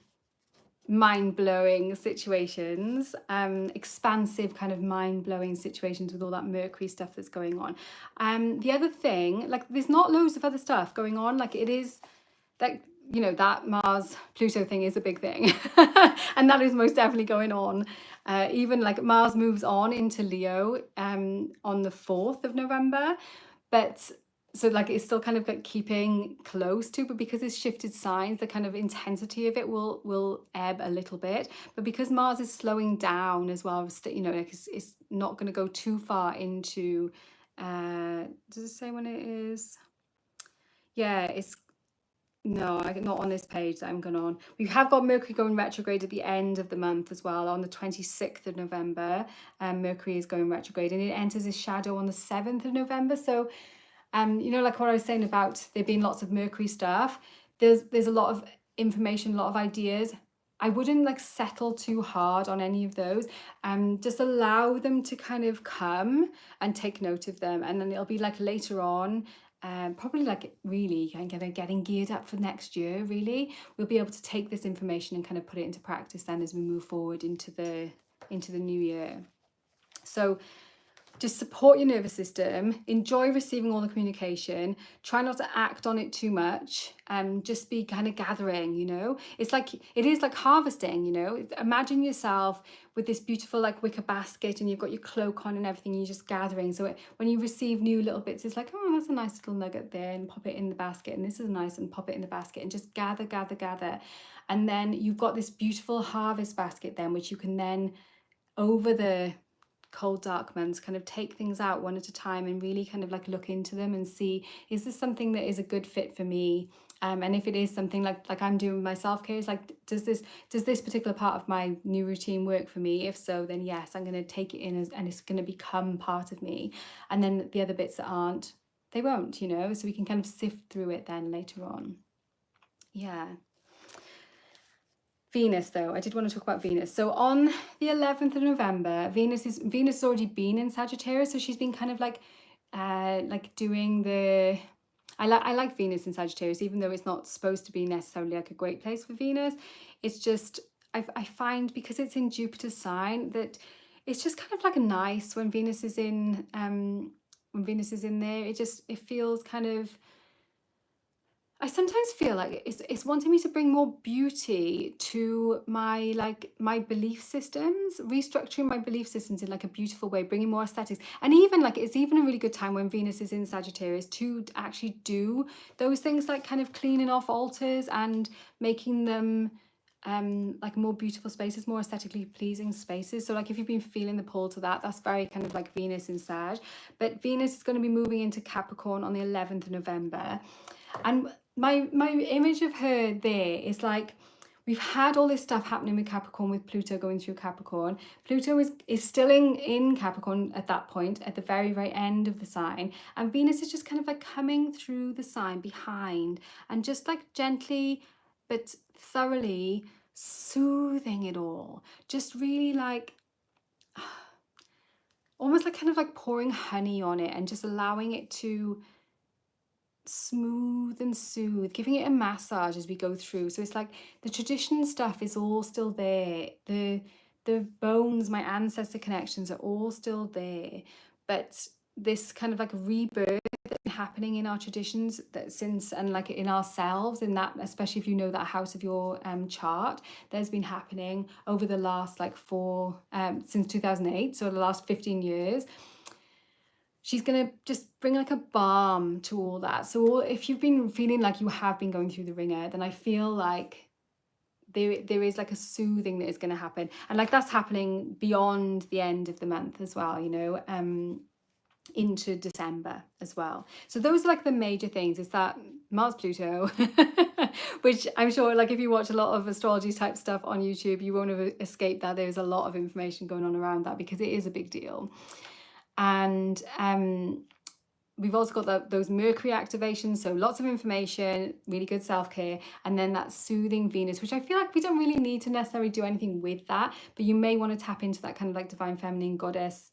mind-blowing situations, expansive kind of mind-blowing situations with all that Mercury stuff that's going on. The other thing, like there's not loads of other stuff going on, like it is that, you know, that Mars Pluto thing is a big thing and that is most definitely going on. Even like Mars moves on into Leo on the 4th of November, but so like it's still kind of like keeping close to, but because it's shifted signs, the kind of intensity of it will ebb a little bit. But because Mars is slowing down as well, you know, like it's not going to go too far into does it say when it is? Yeah, it's no, not on this page that I'm going on. We have got Mercury going retrograde at the end of the month as well, on the 26th of November. Mercury is going retrograde and it enters his shadow on the 7th of November. So, you know, like what I was saying about there being lots of Mercury stuff, there's a lot of information, a lot of ideas. I wouldn't like settle too hard on any of those. Just allow them to kind of come and take note of them. And then it'll be like later on, probably like really kind of getting geared up for next year, really. We'll be able to take this information and kind of put it into practice then as we move forward into the new year. So just support your nervous system, enjoy receiving all the communication, try not to act on it too much, just be kind of gathering, you know. It is like harvesting, you know. Imagine yourself with this beautiful like wicker basket and you've got your cloak on and everything, you're just gathering. So when you receive new little bits, it's like, oh, that's a nice little nugget there, and pop it in the basket, and this is nice, and pop it in the basket, and just gather. And then you've got this beautiful harvest basket then, which you can then, over the cold dark months, kind of take things out one at a time and really kind of like look into them and see, is this something that is a good fit for me? And if it is something like I'm doing with my self-care, is like, does this particular part of my new routine work for me? If so, then yes, I'm going to take it in and it's going to become part of me. And then the other bits that aren't, they won't, you know. So we can kind of sift through it then later on. Yeah. Venus, though, I did want to talk about Venus. So on the 11th of November, Venus has already been in Sagittarius, so she's been kind of like doing the. I like Venus in Sagittarius, even though it's not supposed to be necessarily like a great place for Venus. It's just I find, because it's in Jupiter's sign, that it's just kind of like nice when Venus is in there. It feels kind of. I sometimes feel like it's wanting me to bring more beauty to my belief systems, restructuring my belief systems in like a beautiful way, bringing more aesthetics. And even like it's even a really good time when Venus is in Sagittarius to actually do those things, like kind of cleaning off altars and making them like more beautiful spaces, more aesthetically pleasing spaces. So like if you've been feeling the pull to that, that's very kind of like Venus in Sag. But Venus is going to be moving into Capricorn on the 11th of November. And my image of her there is like, we've had all this stuff happening with Capricorn, with Pluto going through Capricorn. Pluto is still in Capricorn at that point, at the very, very end of the sign. And Venus is just kind of like coming through the sign behind and just like gently but thoroughly soothing it all. Just really like almost like kind of like pouring honey on it and just allowing it to smooth and soothe, giving it a massage as we go through. So it's like the tradition stuff is all still there, the bones, my ancestor connections are all still there, but this kind of like rebirth that happening in our traditions that since, and like in ourselves, in that, especially if you know that house of your chart, there's been happening over the last like since 2008, so the last 15 years. She's going to just bring like a balm to all that. So if you've been feeling like you have been going through the ringer, then I feel like there is like a soothing that is going to happen. And like that's happening beyond the end of the month as well, you know, into December as well. So those are like the major things, is that Mars Pluto, which I'm sure like if you watch a lot of astrology type stuff on YouTube, you won't have escaped that. There's a lot of information going on around that because it is a big deal. And we've also got those Mercury activations, so lots of information, really good self-care, and then that soothing Venus, which I feel like we don't really need to necessarily do anything with that, but you may want to tap into that kind of like divine feminine goddess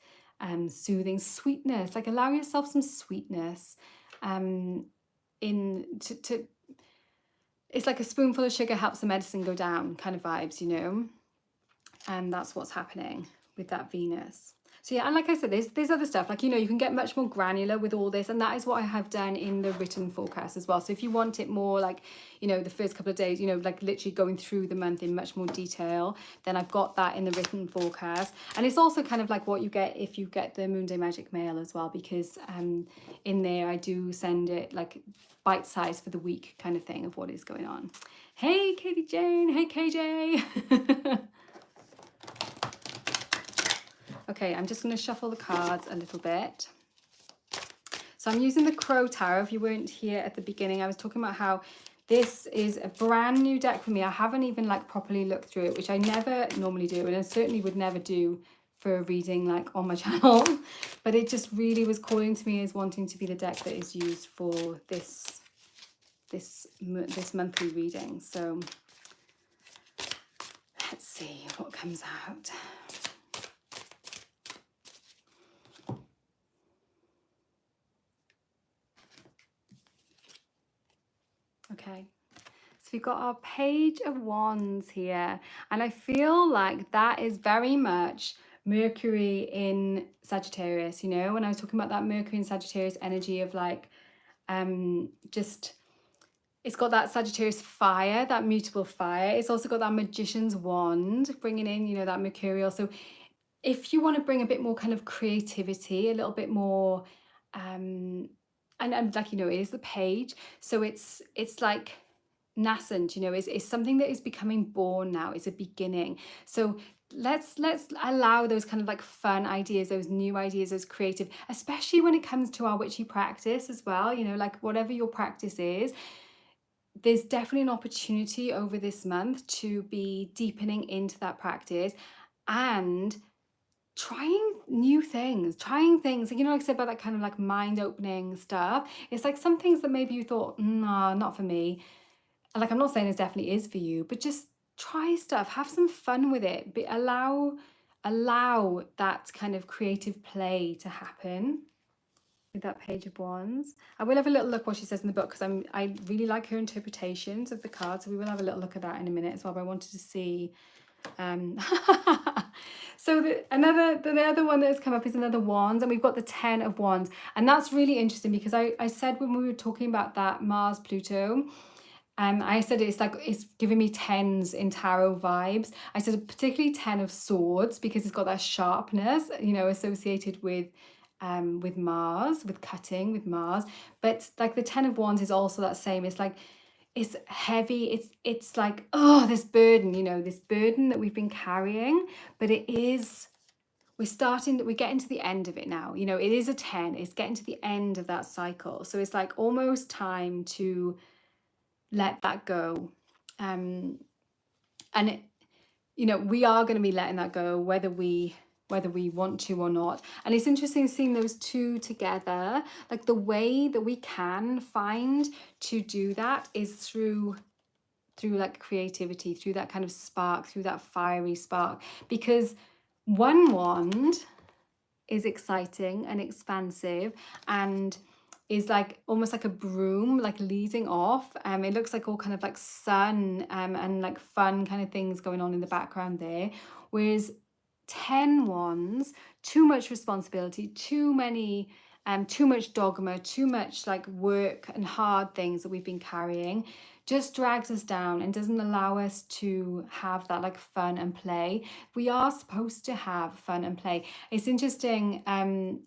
soothing sweetness, like allow yourself some sweetness it's like a spoonful of sugar helps the medicine go down kind of vibes, you know, and that's what's happening with that Venus. So yeah, and like I said, there's other stuff, like, you know, you can get much more granular with all this, and that is what I have done in the written forecast as well. So if you want it more like, you know, the first couple of days, you know, like literally going through the month in much more detail, then I've got that in the written forecast. And it's also kind of like what you get if you get the Moonday Magic Mail as well, because in there I do send it like bite size for the week kind of thing of what is going on. Hey Katie Jane, hey KJ. Okay, I'm just going to shuffle the cards a little bit. So I'm using the Crow Tarot. If you weren't here at the beginning, I was talking about how this is a brand new deck for me. I haven't even like properly looked through it, which I never normally do, and I certainly would never do for a reading like on my channel. But it just really was calling to me as wanting to be the deck that is used for this monthly reading. So let's see what comes out. Okay, so we've got our Page of Wands here, and I feel like that is very much Mercury in Sagittarius, you know, when I was talking about that Mercury in Sagittarius energy of like, just, it's got that Sagittarius fire, that mutable fire. It's also got that Magician's wand bringing in, you know, that mercurial. So if you want to bring a bit more kind of creativity, a little bit more, and like, you know, it is the page, so it's like nascent, you know, it's something that is becoming born now. It's a beginning. So let's allow those kind of like fun ideas, those new ideas, those creative, especially when it comes to our witchy practice as well, you know, like whatever your practice is, there's definitely an opportunity over this month to be deepening into that practice and trying new things, you know, like I said about that kind of like mind opening stuff. It's like some things that maybe you thought, nah, not for me. Like, I'm not saying it definitely is for you, but just try stuff, have some fun with it, but allow that kind of creative play to happen with that Page of Wands. I will have a little look what she says in the book, because I really like her interpretations of the cards, so we will have a little look at that in a minute as well. But I wanted to see so the other one that has come up is another Wands, and we've got the 10 of Wands, and that's really interesting because I said when we were talking about that Mars Pluto, I said it's giving me tens in tarot vibes. I said particularly 10 of Swords because it's got that sharpness, you know, associated with Mars, with cutting, with Mars. But like the 10 of Wands is also that same. It's like, it's heavy, it's like, oh, this burden, you know, this burden that we've been carrying, but we're getting to the end of it now, you know. It is a 10, it's getting to the end of that cycle, so it's like almost time to let that go. And it, you know, we are going to be letting that go whether we want to or not. And it's interesting seeing those two together. Like the way that we can find to do that is through like creativity, through that kind of spark, through that fiery spark. Because one wand is exciting and expansive and is like almost like a broom, like leading off. It looks like all kind of like sun and like fun kind of things going on in the background there. Whereas 10 wands, too much responsibility, too many too much dogma, too much like work and hard things that we've been carrying, just drags us down and doesn't allow us to have that like fun and play. We are supposed to have fun and play. It's interesting,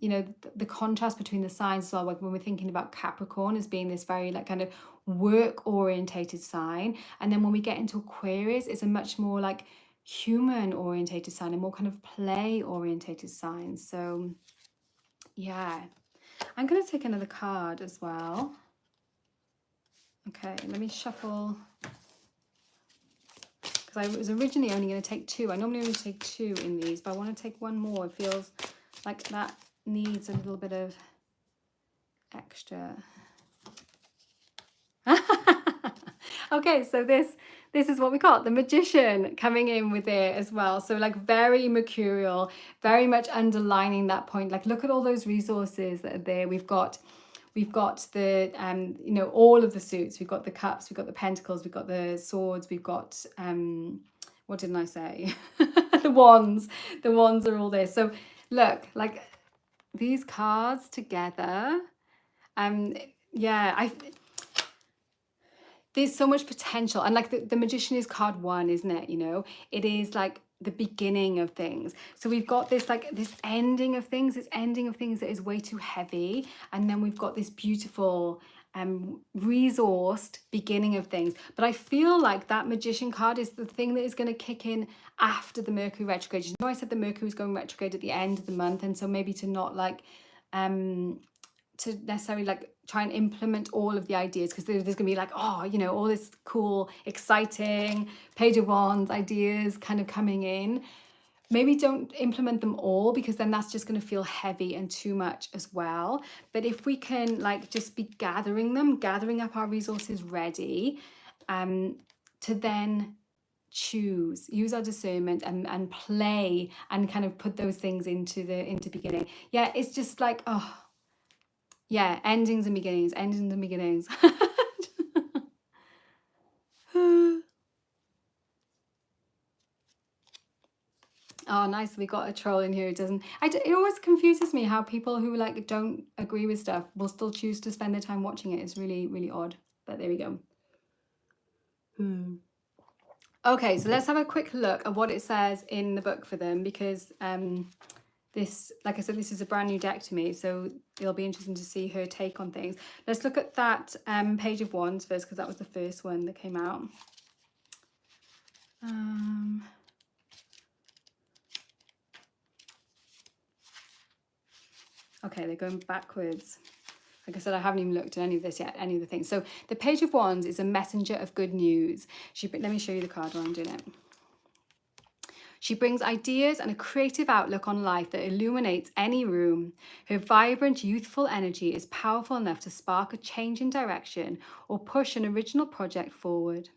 you know, the contrast between the signs as well, like when we're thinking about Capricorn as being this very like kind of work orientated sign, and then when we get into Aquarius, it's a much more like human orientated sign, a more kind of play orientated sign. So yeah, I'm going to take another card as well. Okay, let me shuffle, because I was originally only going to take two. I normally only take two in these, but I want to take one more. It feels like that needs a little bit of extra. Okay, so this is what we got, the Magician coming in with it as well. So like very mercurial, very much underlining that point. Like look at all those resources that are there. We've got the you know, all of the suits. We've got the cups, we've got the pentacles, we've got the swords, we've got what didn't I say? The wands. The wands are all there. So look, like these cards together, yeah, there's so much potential. And like the Magician is card one, isn't it? You know, it is like the beginning of things. So we've got this like this ending of things, that is way too heavy. And then we've got this beautiful resourced beginning of things. But I feel like that Magician card is the thing that is going to kick in after the Mercury retrograde. You know, I said the Mercury was going retrograde at the end of the month, and so maybe to not like to necessarily like try and implement all of the ideas, because there's gonna be like, oh, you know, all this cool, exciting Page of Wands ideas kind of coming in. Maybe don't implement them all, because then that's just going to feel heavy and too much as well. But if we can like just be gathering up our resources ready, to then use our discernment and play and kind of put those things into beginning. Yeah, it's just like, oh yeah, endings and beginnings. Oh, nice. We got a troll in here who doesn't. It always confuses me how people who like don't agree with stuff will still choose to spend their time watching it. It's really, really odd. But there we go. Okay, so let's have a quick look at what it says in the book for them, because this, like I said, this is a brand new deck to me, so it'll be interesting to see her take on things. Let's look at that Page of Wands first, because that was the first one that came out. Okay, they're going backwards. Like I said, I haven't even looked at any of this yet, any of the things. So the Page of Wands is a messenger of good news. Let me show you the card while I'm doing it. She brings ideas and a creative outlook on life that illuminates any room. Her vibrant, youthful energy is powerful enough to spark a change in direction or push an original project forward.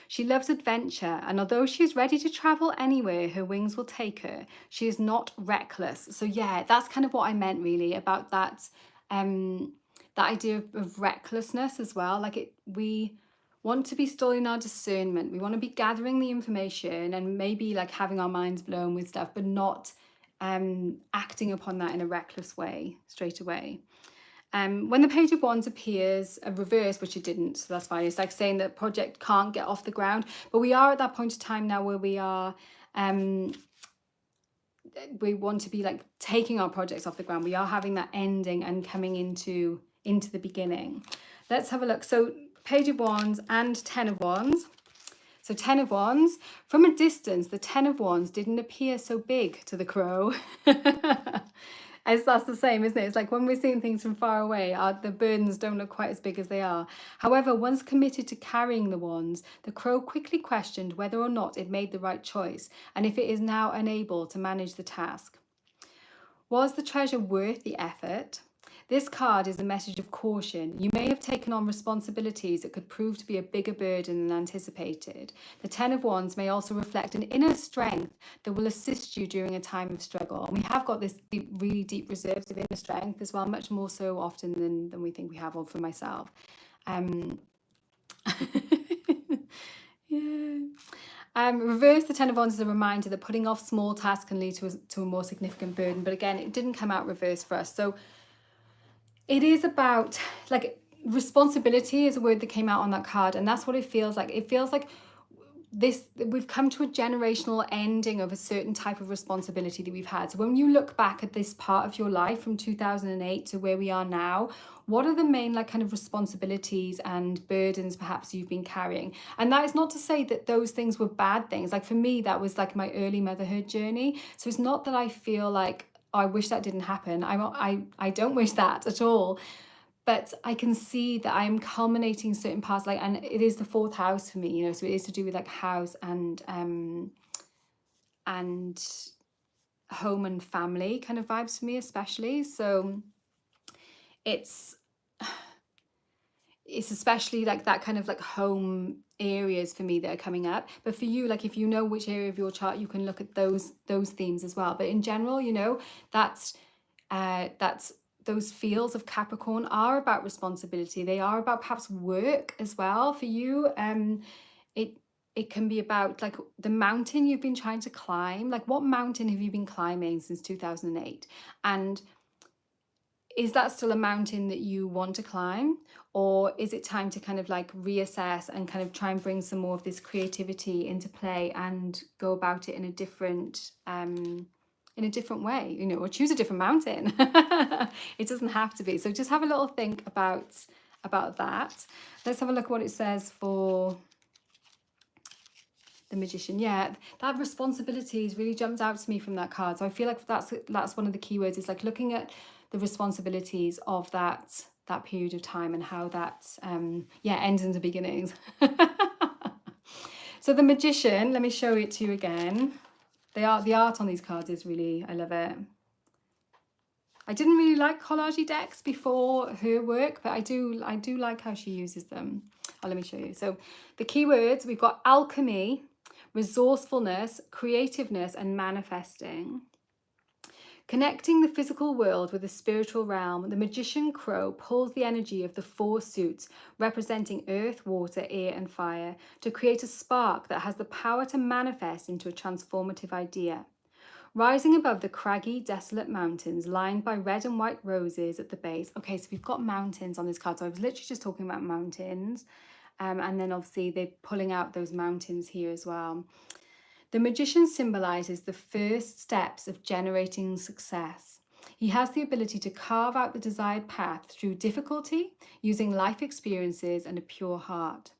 She loves adventure, and although she is ready to travel anywhere her wings will take her, she is not reckless. So yeah, that's kind of what I meant really about that, that idea of recklessness as well. Like we want to be still in our discernment. We want to be gathering the information and maybe like having our minds blown with stuff, but not acting upon that in a reckless way straight away. When the Page of Wands appears a reverse, which it didn't, so that's fine. It's like saying that project can't get off the ground, but we are at that point of time now where we are, we want to be like taking our projects off the ground. We are having that ending and coming into the beginning. Let's have a look. So Page of Wands and Ten of Wands. So Ten of Wands, from a distance, the Ten of Wands didn't appear so big to the crow. As that's the same, isn't it? It's like when we're seeing things from far away, the burdens don't look quite as big as they are. However, once committed to carrying the wands, the crow quickly questioned whether or not it made the right choice, and if it is now unable to manage the task. Was the treasure worth the effort? This card is a message of caution. You may have taken on responsibilities that could prove to be a bigger burden than anticipated. The Ten of Wands may also reflect an inner strength that will assist you during a time of struggle. And we have got this really deep reserves of inner strength as well, much more so often than we think we have, or for myself. Yeah. Reverse the Ten of Wands is a reminder that putting off small tasks can lead to a more significant burden. But again, it didn't come out reverse for us. So it is about, like, responsibility is a word that came out on that card, and that's what it feels like. It feels like we've come to a generational ending of a certain type of responsibility that we've had. So when you look back at this part of your life from 2008 to where we are now, what are the main, like, kind of responsibilities and burdens perhaps you've been carrying? And that is not to say that those things were bad things. Like, for me, that was like my early motherhood journey. So it's not that I feel like, oh, I wish that didn't happen. I don't wish that at all. But I can see that I'm culminating certain parts, like, and it is the fourth house for me, you know, so it is to do with, like, house and home and family kind of vibes for me, especially. So it's especially like that kind of like home areas for me that are coming up. But for you, like, if you know which area of your chart, you can look at those themes as well. But in general, you know, that's those fields of Capricorn are about responsibility. They are about perhaps work as well for you. It can be about, like, the mountain you've been trying to climb. Like, what mountain have you been climbing since 2008? And is that still a mountain that you want to climb? Or is it time to kind of like reassess and kind of try and bring some more of this creativity into play and go about it in a different way, you know, or choose a different mountain? It doesn't have to be. So just have a little think about that. Let's have a look at what it says for the Magician. Yeah, that responsibility has really jumped out to me from that card. So I feel like that's one of the keywords, is like looking at the responsibilities of that period of time and how that ends into beginnings. So the Magician, let me show it to you again. The art on these cards is really, I love it. I didn't really like collage decks before her work, but I do like how she uses them. Oh, let me show you. So the keywords, we've got alchemy, resourcefulness, creativeness, and manifesting. Connecting the physical world with the spiritual realm, the Magician Crow pulls the energy of the four suits, representing earth, water, air, and fire, to create a spark that has the power to manifest into a transformative idea. Rising above the craggy, desolate mountains, lined by red and white roses at the base. Okay, so we've got mountains on this card. So I was literally just talking about mountains. And then obviously they're pulling out those mountains here as well. The Magician symbolizes the first steps of generating success. He has the ability to carve out the desired path through difficulty, using life experiences and a pure heart.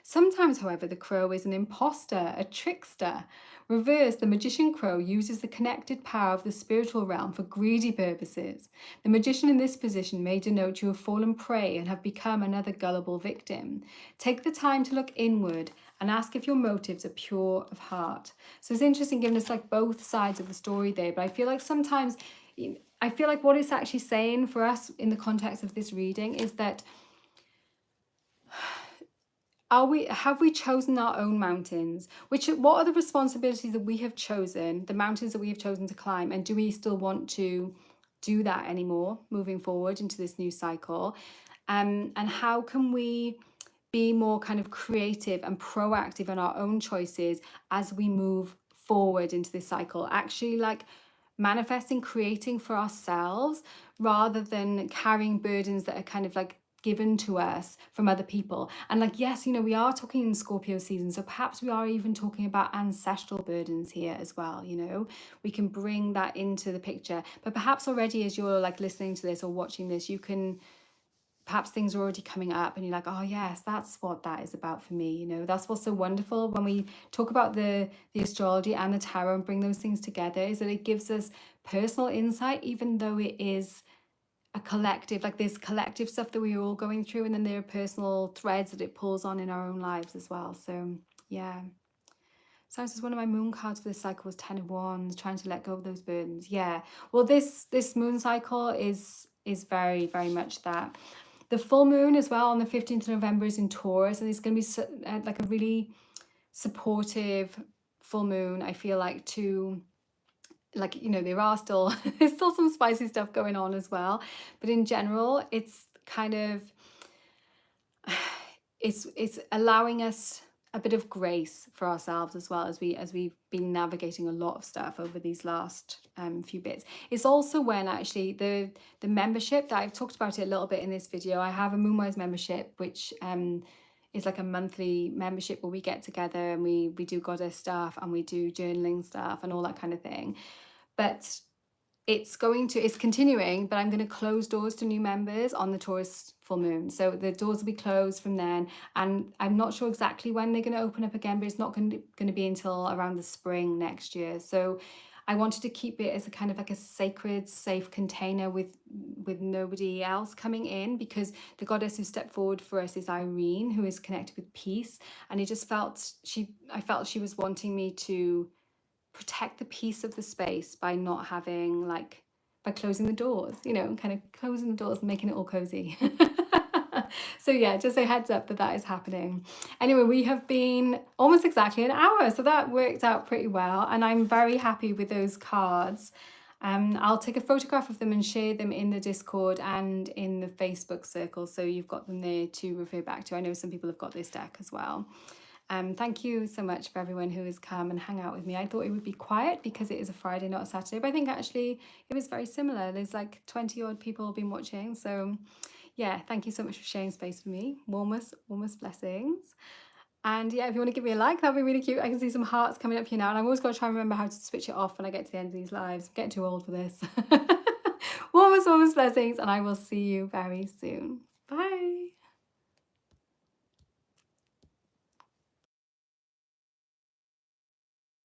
Sometimes, however, the crow is an imposter, a trickster. Reversed, the Magician Crow uses the connected power of the spiritual realm for greedy purposes. The Magician in this position may denote you have fallen prey and have become another gullible victim. Take the time to look inward and ask if your motives are pure of heart. So it's interesting giving us like both sides of the story there, but I feel like sometimes, I feel like what it's actually saying for us in the context of this reading is that have we chosen our own mountains? What are the responsibilities that we have chosen, the mountains that we have chosen to climb, and do we still want to do that anymore moving forward into this new cycle? And how can we be more kind of creative and proactive in our own choices as we move forward into this cycle? Actually, like, manifesting, creating for ourselves, rather than carrying burdens that are kind of like given to us from other people. And like, yes, you know, we are talking in Scorpio season, so perhaps we are even talking about ancestral burdens here as well. You know, we can bring that into the picture. But perhaps already as you're like listening to this or watching this, you can, perhaps things are already coming up and you're like, oh yes, that's what that is about for me. You know, that's what's so wonderful when we talk about the astrology and the tarot and bring those things together, is that it gives us personal insight, even though it is a collective, like there's collective stuff that we're all going through, and then there are personal threads that it pulls on in our own lives as well. So yeah. Sounds as one of my moon cards for this cycle was 10 of Wands, trying to let go of those burdens. Yeah. Well, this moon cycle is very, very much that. The full moon as well on the 15th of November is in Taurus, and it's going to be like a really supportive full moon, I feel like, to, like, you know, there's still some spicy stuff going on as well, but in general it's kind of it's allowing us a bit of grace for ourselves as well, as we've been navigating a lot of stuff over these last few bits. It's also when actually the membership that I've talked about it a little bit in this video. I have a Moonwise membership, which is like a monthly membership where we get together and we do goddess stuff and we do journaling stuff and all that kind of thing. But it's continuing, but I'm going to close doors to new members on the Taurus full moon. So the doors will be closed from then, and I'm not sure exactly when they're going to open up again, but it's not going to be until around the spring next year. So I wanted to keep it as a kind of like a sacred, safe container with nobody else coming in, because the goddess who stepped forward for us is Irene, who is connected with peace. And I felt she was wanting me to protect the peace of the space by not having by closing the doors, kind of closing the doors and making it all cozy. So yeah, just a heads up that is happening. Anyway, we have been almost exactly an hour, so that worked out pretty well, and I'm very happy with those cards. I'll take a photograph of them and share them in the Discord and in the Facebook circle, so you've got them there to refer back to. I know some people have got this deck as well. Thank you so much for everyone who has come and hung out with me. I thought it would be quiet because it is a Friday, not a Saturday, but I think actually it was very similar. There's like 20 odd people have been watching. So yeah, thank you so much for sharing space with me. Warmest blessings. And yeah, if you want to give me a like, that'd be really cute. I can see some hearts coming up here now, and I've always got to try and remember how to switch it off when I get to the end of these lives. I'm getting too old for this. Warmest blessings, and I will see you very soon.